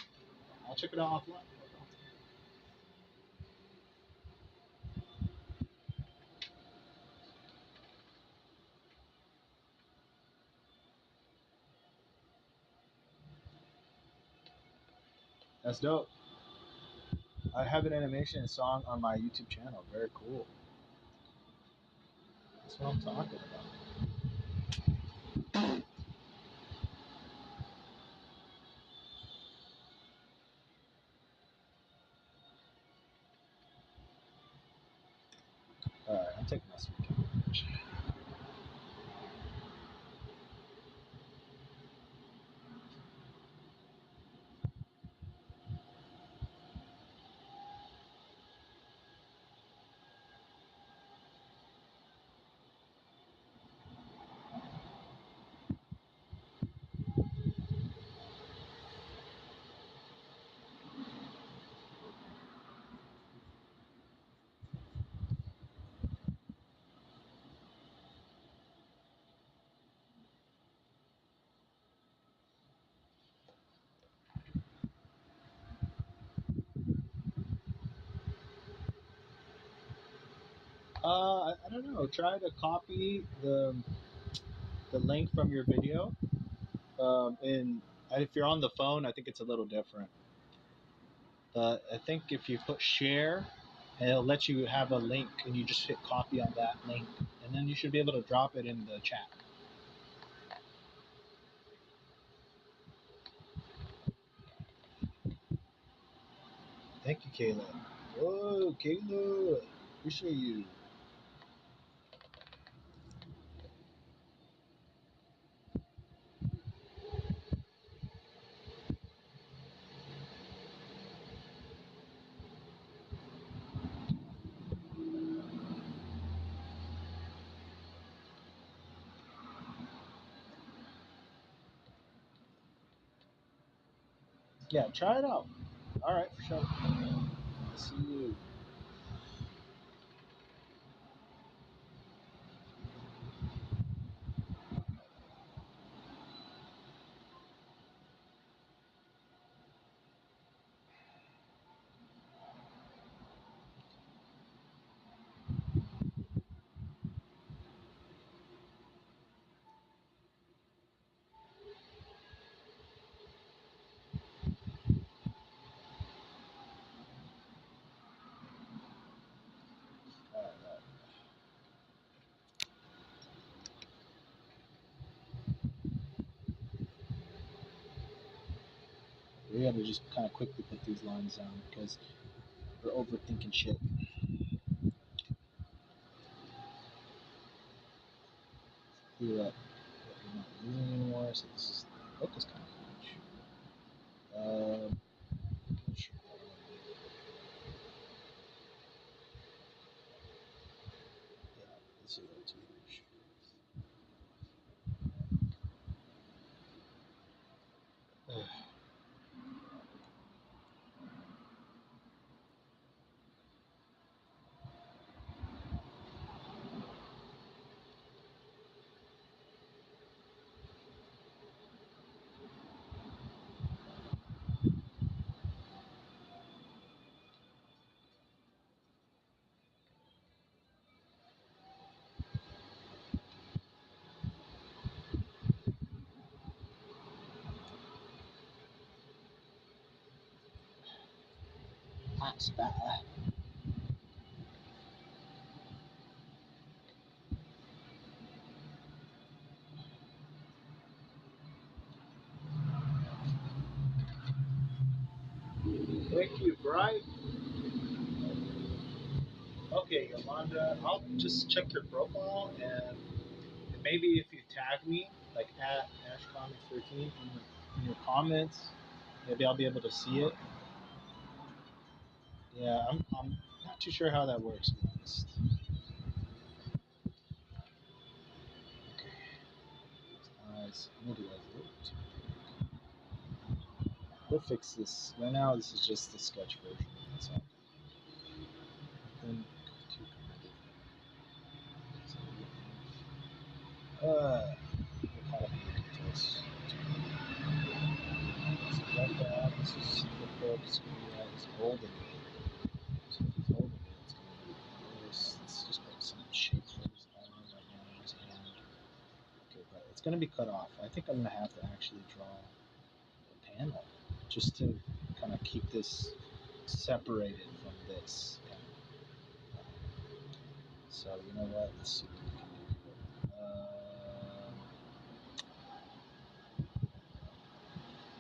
I'll check it out off live. That's dope. I have an animation and song on my YouTube channel. Very cool. That's what I'm talking about. All right, I'm taking my sweet time. I don't know. Try to copy the link from your video. And if you're on the phone, I think it's a little different. But I think if you put share, it'll let you have a link, and you just hit copy on that link, and then you should be able to drop it in the chat. Thank you, Kayla. Whoa, Kayla. Appreciate you. Yeah, try it out. All right, for sure. I'll see you. had to just kind of quickly put these lines down because we're overthinking shit. Clear up what we're not using anymore. So this is the book is kind of huge. Sure. Yeah, this is a little too huge. That's better. Thank you, Bright. Okay, Yolanda, I'll just check your profile and maybe if you tag me, like at AshComics13 in your comments, maybe I'll be able to see it. Yeah, I'm not too sure how that works, to be honest. Okay, eyes. Maybe that's a little too big. We'll fix this. Right now, this is just the sketch version. That's all. Then too we'll kind of details. So like that. This is the book. It's going to be at his holding it. So if he's holding it, it's going to be this. Let's just put some shape for his arm right now, his hand. Okay, but it's going to be cut off. I think I'm going to have to actually draw a panel just to kind of keep this separated from this. Yeah. So you know what? Let's see what we can do here.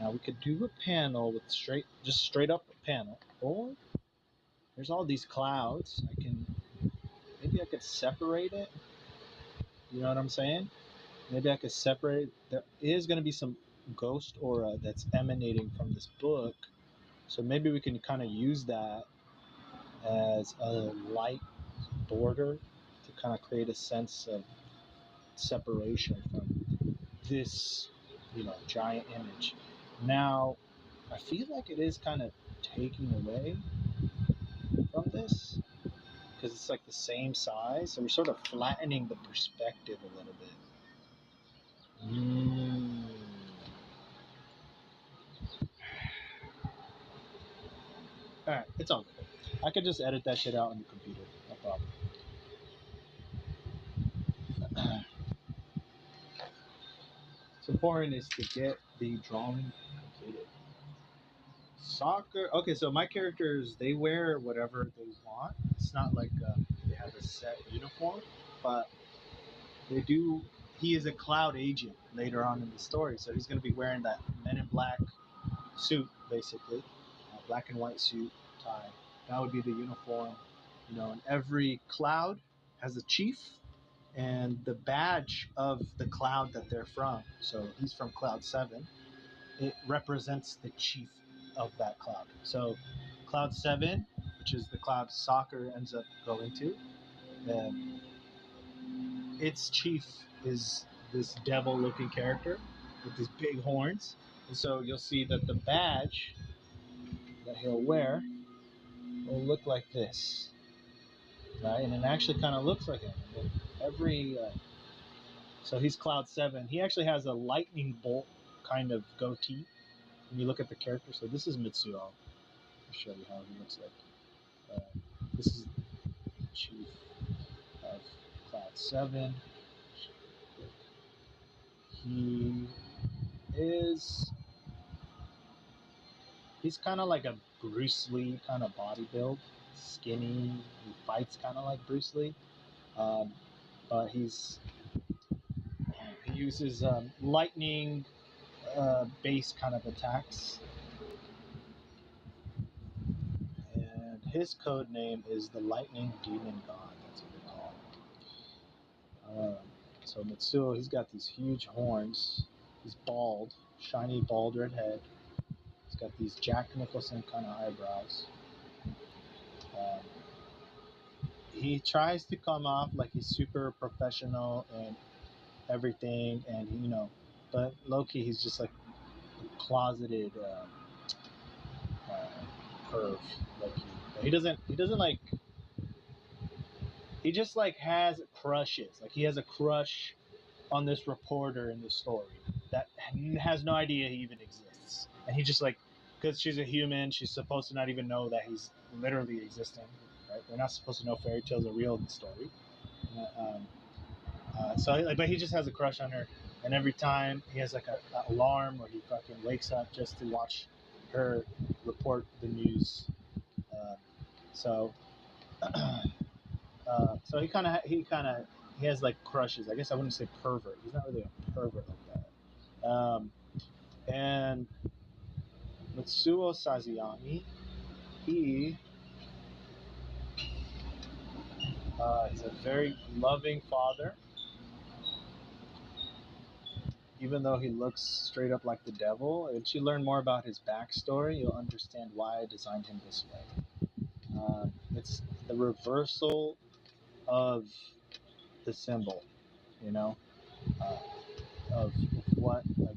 Now we could do a panel with just straight up a panel, or there's all these clouds. Maybe I could separate it. You know what I'm saying? Maybe I could separate. There is going to be some ghost aura that's emanating from this book, so maybe we can kind of use that as a light border to kind of create a sense of separation from this, giant image. Now, I feel like it is kind of taking away from this because it's like the same size, so we're sort of flattening the perspective a little bit. All right, it's all good. I could just edit that shit out on the computer, no problem. What's important is to get the drawing completed. Soccer. Okay, so my characters they wear whatever they want. It's not like they have a set uniform, but they do. He is a cloud agent later on in the story, so he's going to be wearing that Men in Black suit, basically, black and white suit, tie. That would be the uniform. And every cloud has a chief and the badge of the cloud that they're from. So he's from Cloud 7. It represents the chief of that cloud. So Cloud 7, which is the cloud soccer ends up going to, um, its chief is this devil looking character with these big horns. And so you'll see that the badge that he'll wear will look like this, right? And it actually kind of looks like him. Every So he's Cloud 7. He actually has a lightning bolt kind of goatee when you look at the character. So this is Mitsuo. I'll show you how he looks like. This is the chief of Cloud 7. He is. He's kind of like a Bruce Lee kind of body build. Skinny. He fights kind of like Bruce Lee. But he uses lightning base kind of attacks. his code name is the Lightning Demon God. That's what they call him. So Mitsuo, he's got these huge horns. He's bald, shiny bald red head. He's got these Jack Nicholson kind of eyebrows. Um, he tries to come off like he's super professional and everything, and but low-key he's just like a closeted perv. Like he doesn't like, he just like has crushes. Like he has a crush on this reporter in the story that has no idea he even exists, and he just like, because she's a human, she's supposed to not even know that he's literally existing. Right? They're not supposed to know fairy tales are real in the story. So, like, but he just has a crush on her, and every time he has like a alarm where he fucking wakes up just to watch her report the news. Uh, so, so he has like crushes. I guess I wouldn't say pervert. He's not really a pervert like that. And Mitsuo Sazayami, he he's a very loving father. Even though he looks straight up like the devil, if you learn more about his backstory, you'll understand why I designed him this way. It's the reversal of the symbol, you know, uh, of what, like,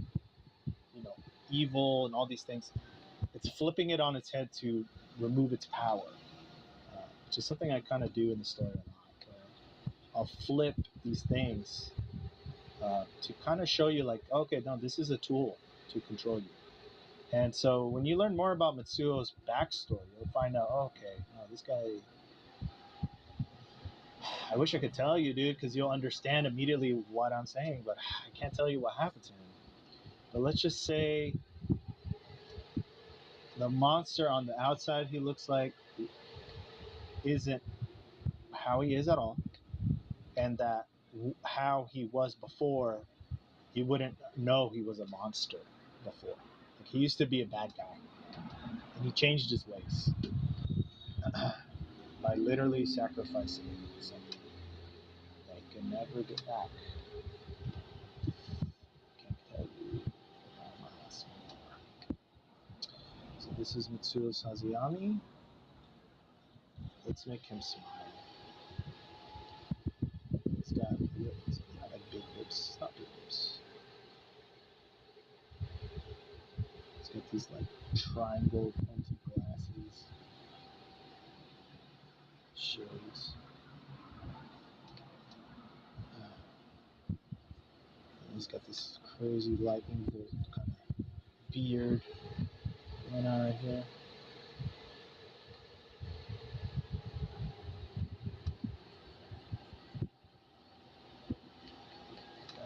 evil and all these things. It's flipping it on its head to remove its power, which is something I kind of do in the story a lot. I'll flip these things to kind of show you, like, okay, no, this is a tool to control you. And so when you learn more about Mitsuo's backstory, you'll find out, okay, no, this guy, I wish I could tell you, dude, because you'll understand immediately what I'm saying, but I can't tell you what happened to him. But let's just say the monster on the outside he looks like isn't how he is at all, and that how he was before, you wouldn't know he was a monster before. Like, he used to be a bad guy, and he changed his ways by literally sacrificing something they can never get back. Can't tell you how much. So this is Mitsuo Sazayami. Let's make him smile. He's got like big lips. Not big lips. He's got these like triangle pointed glasses. Shades. He's got this crazy lightning bolt kind of beard going on right here.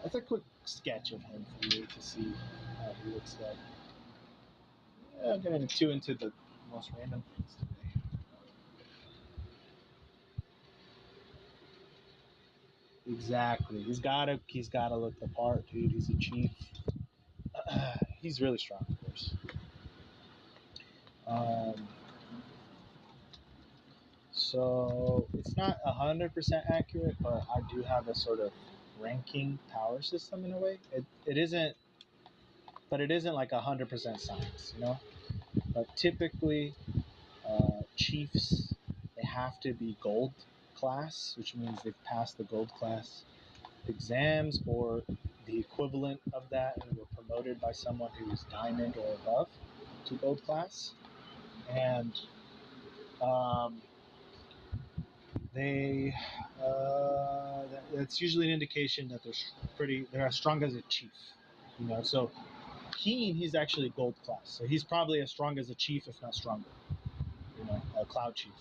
That's a quick sketch of him for you to see how he looks like. Yeah, I'm getting too into the most random things today. Exactly. He's gotta look the part, dude. He's a chief. He's really strong, of course. Um, so it's not 100% accurate, but I do have a sort of ranking power system in a way. It isn't, but it isn't like 100% science, you know. But typically, chiefs, they have to be gold class, which means they've passed the gold class exams or the equivalent of that, and were promoted by someone who is diamond or above to gold class. And um, they that's usually an indication that they're as strong as a chief. So Keen, he's actually gold class, so he's probably as strong as a chief, if not stronger. A cloud chief.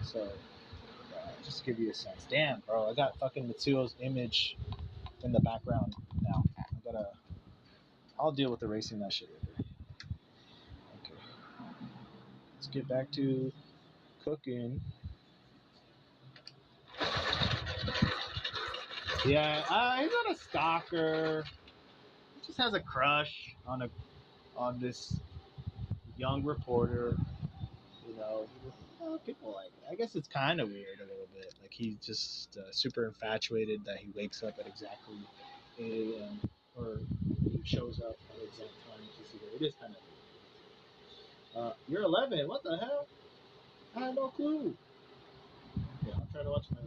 So just to give you a sense. Damn, bro, I got fucking Mitsuo's image in the background now. I'll deal with erasing that shit later. Okay, let's get back to cooking. Yeah, he's not a stalker. He just has a crush on this young reporter. You know, People like it. I guess it's kind of weird a little bit. Like he's just super infatuated that he wakes up at exactly 8 a.m. or he shows up at the exact time to see her. It is kind of weird. You're 11. What the hell? I had no clue. Yeah, I'm trying to watch my.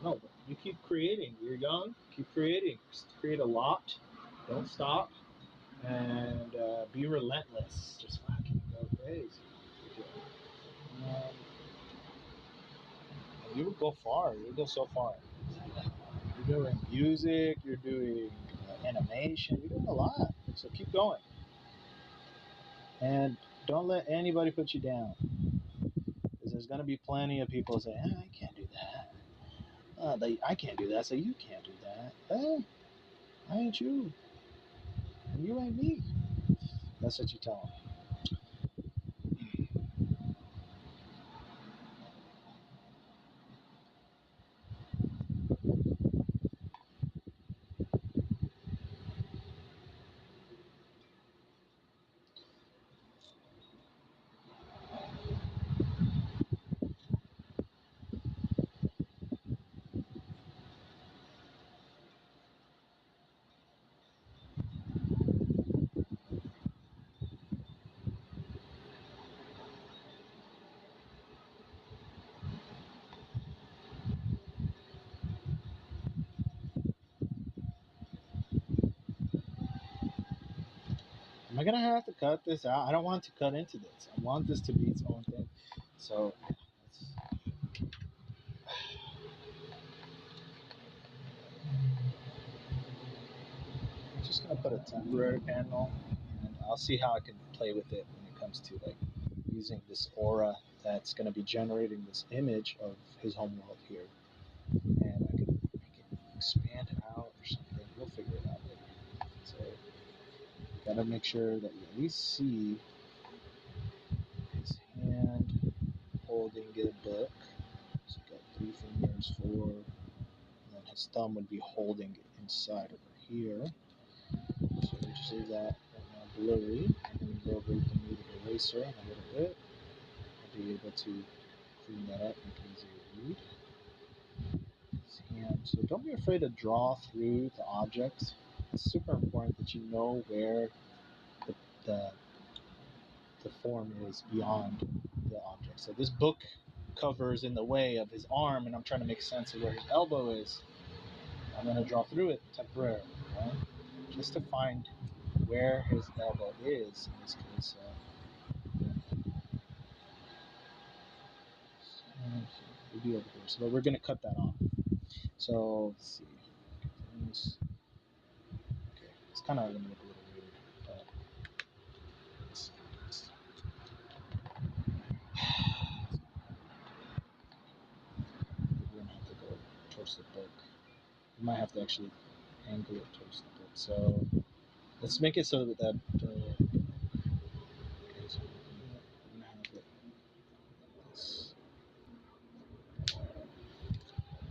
No, but you keep creating. You're young. Keep creating. Just create a lot. Don't stop. And be relentless. Just fucking go crazy. Um, you will go far. You'll go so far. You're doing music. You're doing animation. You're doing a lot. So keep going. And don't let anybody put you down. Because there's going to be plenty of people say, I can't do that. I can't do that, so you can't do that. I ain't you. And you ain't me. That's what you tell them. Am I going to have to cut this out? I don't want to cut into this. I want this to be its own thing. So I'm just going to put a temporary panel, and I'll see how I can play with it when it comes to like using this aura that's going to be generating this image of his homeworld here. And I can make it expand out or something. We'll figure it out later. So gotta make sure that you at least see his hand holding a book. So got 3 fingers, 4, and then his thumb would be holding it inside over here. So we just leave that right now blurry. I'm going to go over the need eraser in a little bit. I'll be able to clean that up, make it easier to read. His hand. So don't be afraid to draw through the objects. It's super important that you know where the, the, the form is beyond the object. So this book cover is in the way of his arm, and I'm trying to make sense of where his elbow is. I'm going to draw through it temporarily, right? Just to find where his elbow is in this case. We'll be over here. So we're going to cut that off. So let's see. Okay, it's kind of going to look a little weird, but we're going to have to go towards the book. We might have to actually angle it towards the book. So let's make it so that okay, so we're gonna have it like this.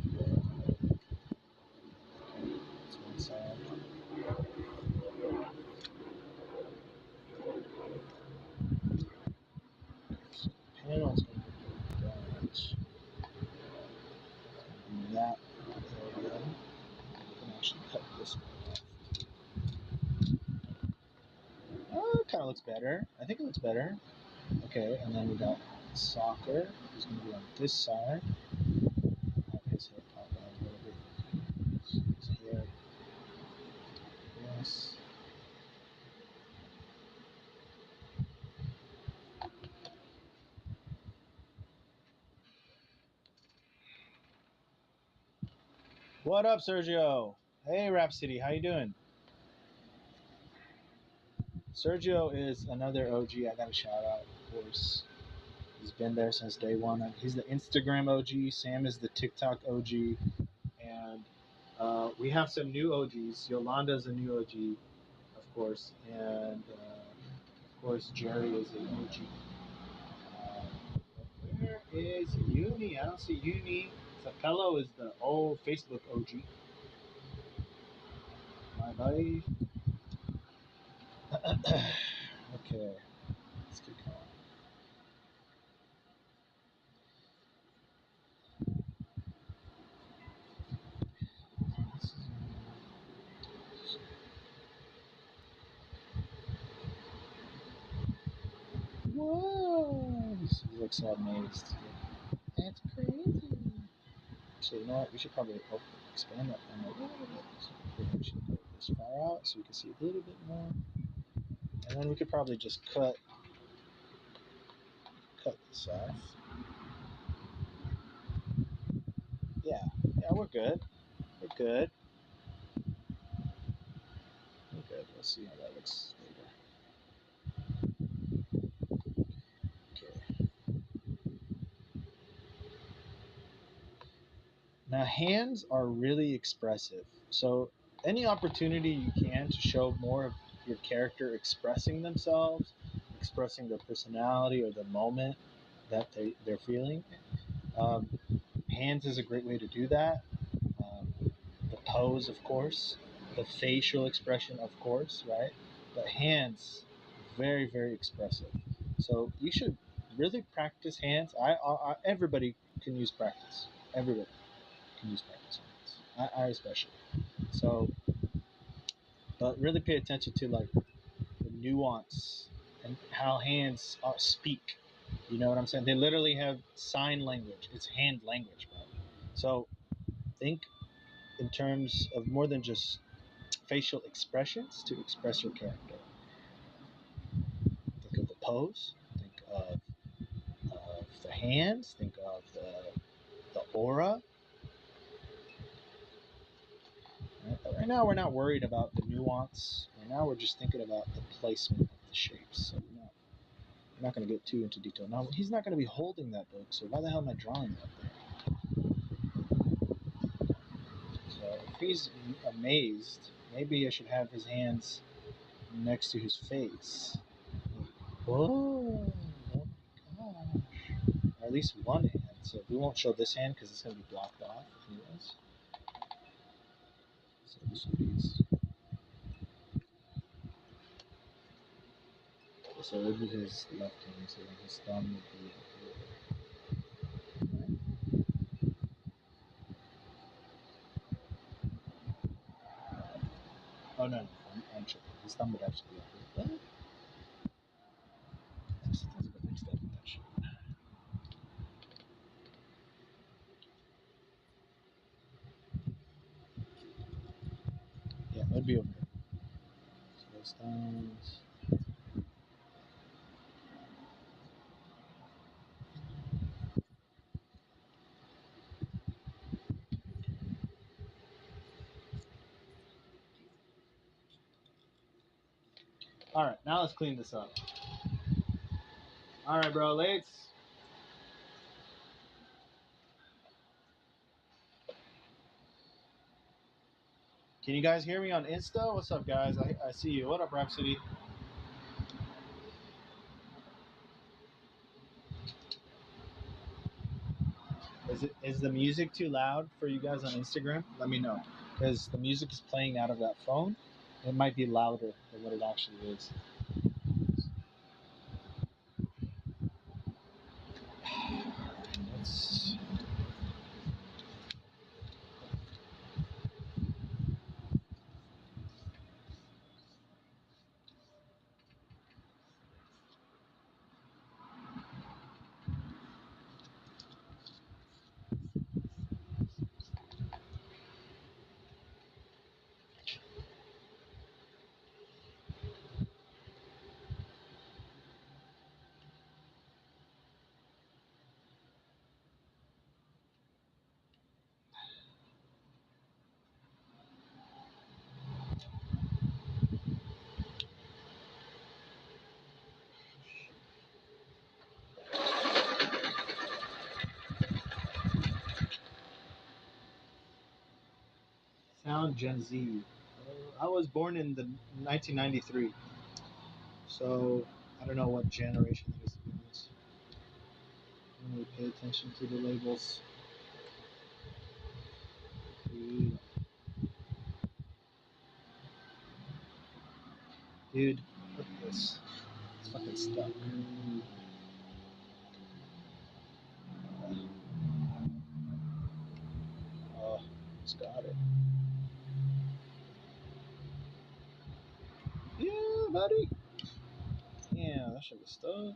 Okay, that's one side. So the panel's gonna be like that. And that area. We can actually cut this one off. Oh, it kind of looks better. I think it looks better. Okay, and then we got soccer. He's gonna be on this side. Have his head pop out a little bit. His hair. Yes. What up, Sergio? Hey, Rhapsody, how you doing? Sergio is another OG. I got a shout out, of course. He's been there since day one. He's the Instagram OG. Sam is the TikTok OG, and we have some new OGs. Yolanda's a new OG, of course, and of course Jerry is an OG. Where is Uni? I don't see Uni. Sapello is the old Facebook OG. Bye bye. Okay, let's keep going. Whoa! He looks so amazed. That's crazy. So you know what? We should probably expand that thing a little bit. So we should go this far out so we can see a little bit more. And then we could probably just cut this off. Yeah, we're good. We're good. We're good. We'll see how that looks later. Okay. Now, hands are really expressive. So, any opportunity you can to show more of your character expressing themselves, expressing their personality or the moment that they're feeling, um, hands is a great way to do that. Um, the pose, of course, the facial expression, of course, right? But hands, very, very expressive. So, you should really practice hands. Everybody can use practice. Everybody can use practice on this. I especially. So, but really pay attention to like the nuance and how hands speak. You know what I'm saying? They literally have sign language. It's hand language, bro. So think in terms of more than just facial expressions to express your character. Think of the pose. Think of the hands. Think of the aura. Right now, we're not worried about the nuance. Right now, we're just thinking about the placement of the shapes. So we're not going to get too into detail. Now, he's not going to be holding that book, so why the hell am I drawing that there? So if he's amazed, maybe I should have his hands next to his face. Whoa! Oh my gosh! Or at least one hand. So we won't show this hand because it's going to be blocked off anyways. So this will be his. So it would be his left hand, so then his thumb would be here. Right? Oh no, I'm tripping. His thumb would actually be up here. What? That's a bit mixed up with that shit. Yeah, it would be over here. So those thumbs. All right, now let's clean this up. All right, bro, let's. Can you guys hear me on Insta? What's up, guys? I see you. What up, Rhapsody? Is the music too loud for you guys on Instagram? Let me know, because the music is playing out of that phone. It might be louder than what it actually is. Let's. Sound Gen Z. I was born in the 1993, so I don't know what generation that is. I don't really pay attention to the labels. Dude, look at this. It's fucking stuck. Oh, it's got it. Yeah, buddy. Yeah, that shit was stuck.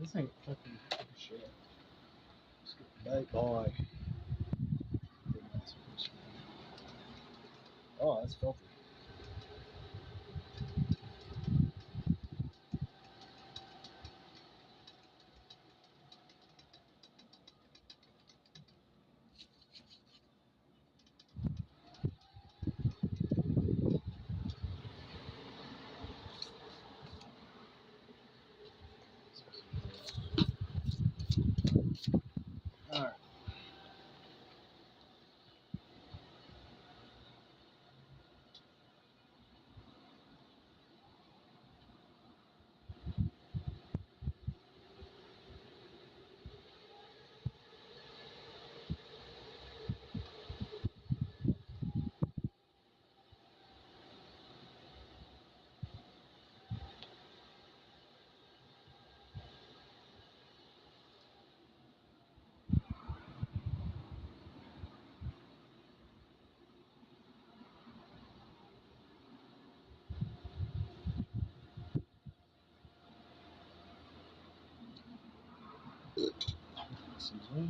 This ain't fucking shit. Good night, boy. Oh, that's filthy. All right. Excuse me.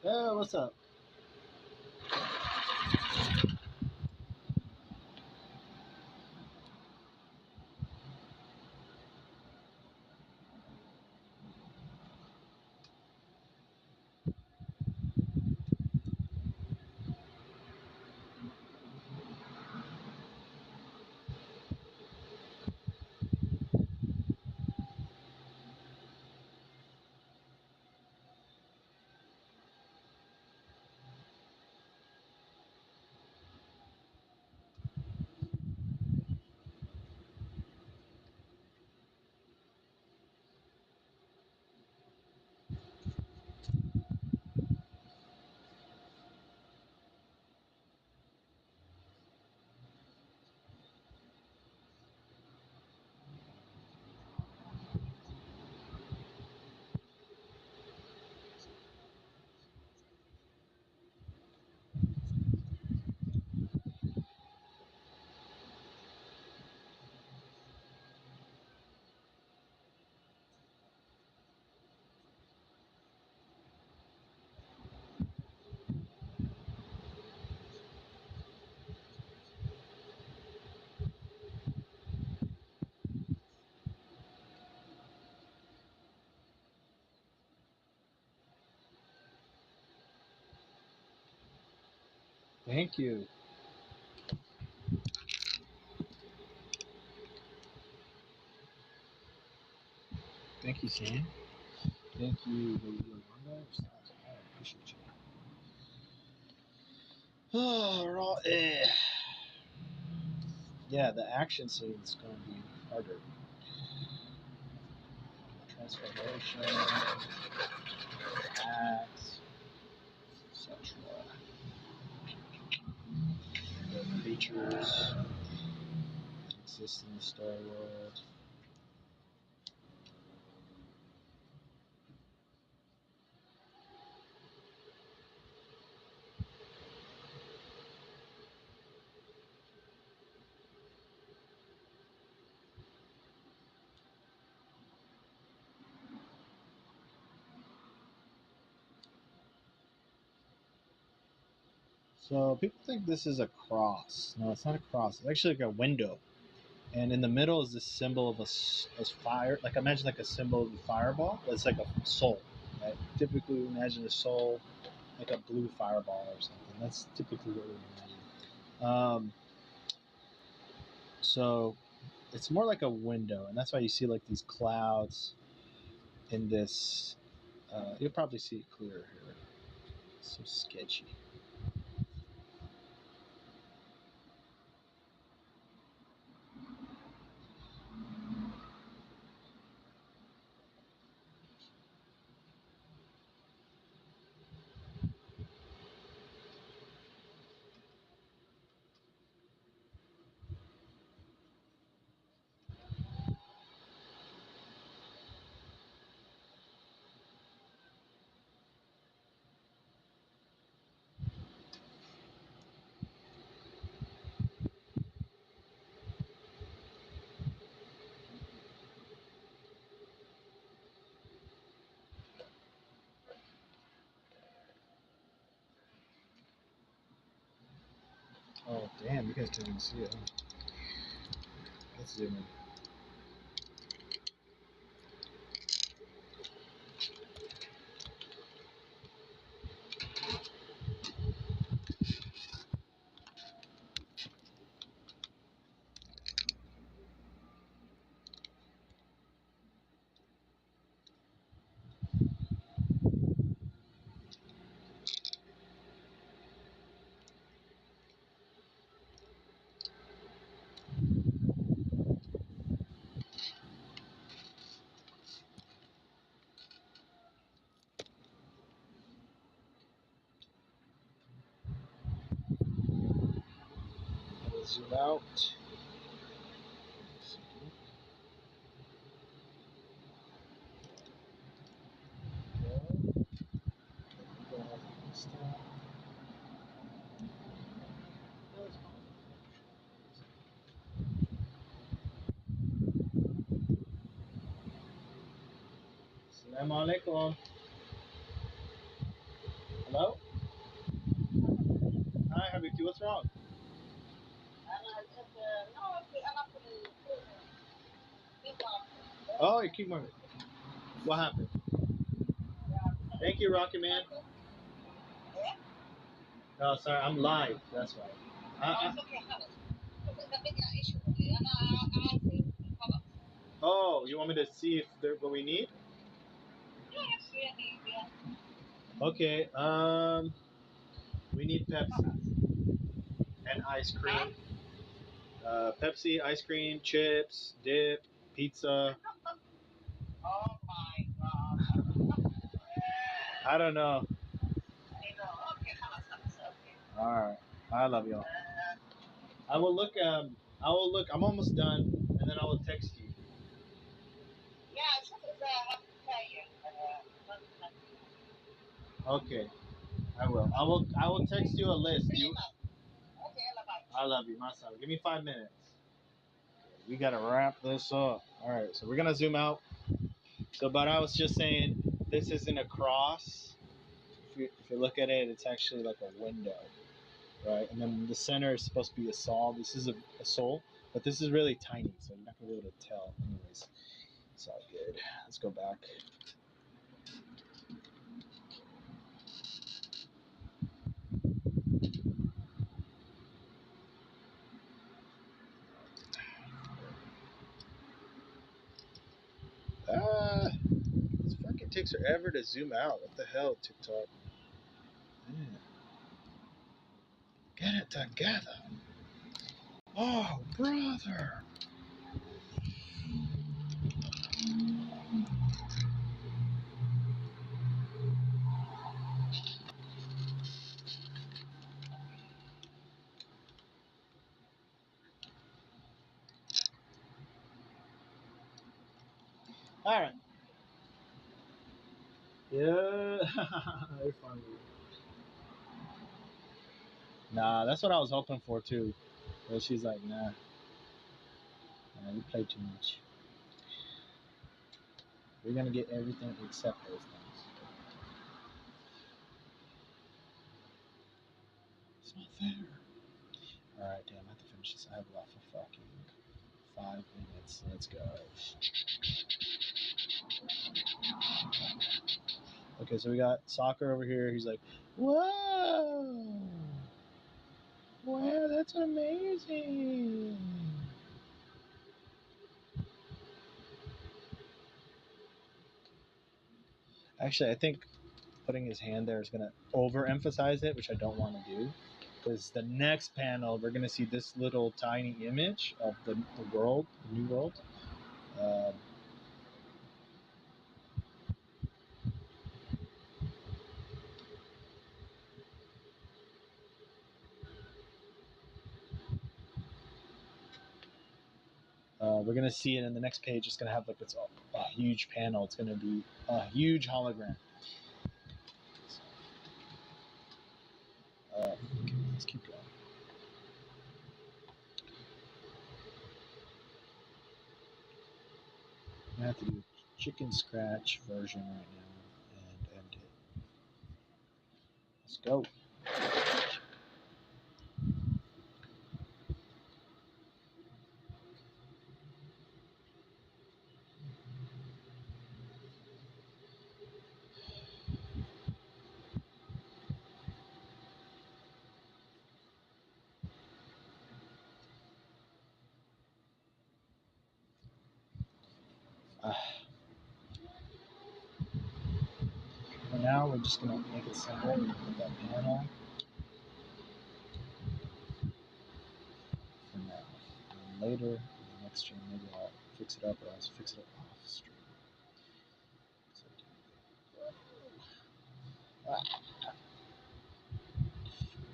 Yeah, what's up? Thank you. Thank you, Sam. Thank you, Yolanda. I appreciate you. Oh, yeah, the action scene is going to be harder. Transformation, acts, etc. The creatures that exist in the Star World. So people think this is a cross. No, it's not a cross. It's actually like a window. And in the middle is this symbol of a fire. Like imagine like a symbol of a fireball. It's like a soul. Right? Typically, we imagine a soul like a blue fireball or something. That's typically what we imagine. So it's more like a window, and that's why you see like these clouds in this. You'll probably see it clearer here. It's so sketchy. Oh damn! You guys can't even see it. Huh? Let's zoom in. Let's zoom out. Assalamu alaikum. Hello? Hi, Habibti. What's wrong? Oh, you keep moving. What happened? Thank you, Rocket Man. No, sorry, I'm live. That's why. Oh, you want me to see if they're what we need? Okay. We need Pepsi and ice cream. Pepsi, ice cream, chips, dip, pizza. Oh my god. I don't know. Okay, okay. All right. I love y'all. I will look. I will look. I'm almost done, and then I will text you. Yeah, شوف إذا هتتخيل Okay. I will. I will text you a list. You. Okay, يلا باي. I love you, my son. Give me 5 minutes. We gotta wrap this up. All right. So we're gonna zoom out. So, but I was just saying, this isn't a cross. If you look at it, it's actually like a window, right? And then the center is supposed to be a soul. This is a soul, but this is really tiny, so you're not gonna be able to tell. Anyways, it's all good. Let's go back. This fucking takes forever to zoom out. What the hell, TikTok? Man. Get it together. Oh, brother. All right. Yeah. They're funny. Nah, that's what I was hoping for too. But she's like, nah, you play too much. We're gonna get everything except those things. It's not there. Alright, damn, I have to finish this. I have left for fucking 5 minutes. Let's go. Okay, so we got Soccer over here. He's like, whoa! Wow, that's amazing! Actually, I think putting his hand there is going to overemphasize it, which I don't want to do. Because the next panel, we're going to see this little tiny image of the world, the new world. We're going to see it in the next page. It's going to have like it's a huge panel. It's going to be a huge hologram. Okay, let's keep going. I'm going to have to do a chicken scratch version right now and end it. Let's go. For now, we're just going to make it simple with that panel. For now. And later, in the next stream, maybe I'll fix it up or I'll fix it up off stream. So,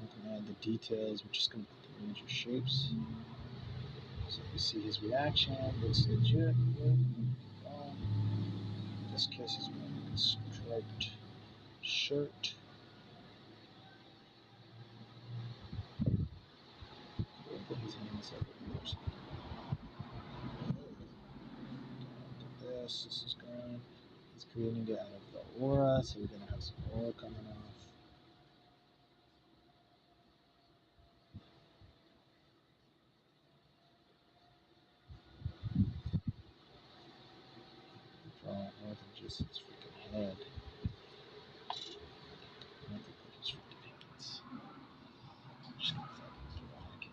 we can add the details. We're just going to put the major shapes. So you see his reaction. Looks legit. In this case, he's wearing a striped shirt. Put his hands up. This is going. He's creating it out of the aura, so we're going to have some aura coming off. Draw more than just his freaking head. I have to put his freaking hands. I'm just going to fucking drag it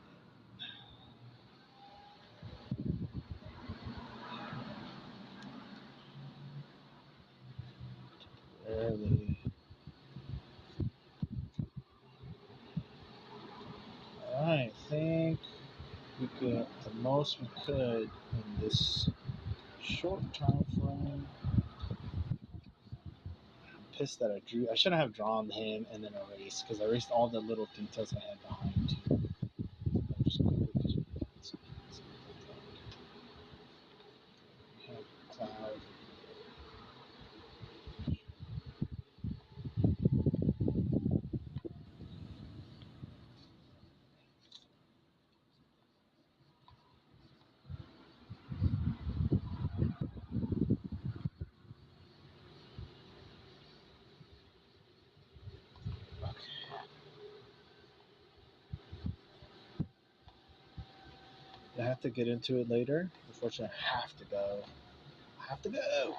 in. Really. I think we could, the most we could in this short time frame. I'm pissed that I drew. I shouldn't have drawn him and then erased because I erased all the little details I had behind too. I just quickly cloud. Okay. I have to get into it later. Unfortunately, I have to go. I have to go.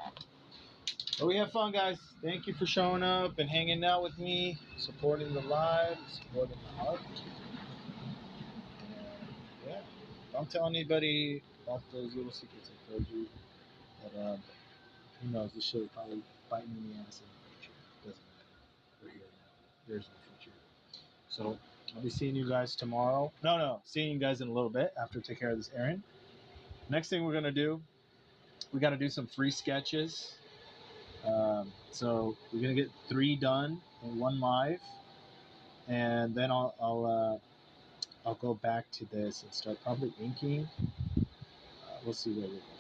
But we have fun, guys. Thank you for showing up and hanging out with me, supporting the live, supporting the art. And yeah, don't tell anybody about those little secrets I told you. But who knows? This shit will probably bite me in the ass in the future. Doesn't matter. We're here now. There's no future. So I'll be seeing you guys tomorrow. No, seeing you guys in a little bit after I take care of this errand. Next thing we're gonna do, we got to do some free sketches. So we're gonna get 3 done in one live, and then I'll go back to this and start probably inking. We'll see where we go.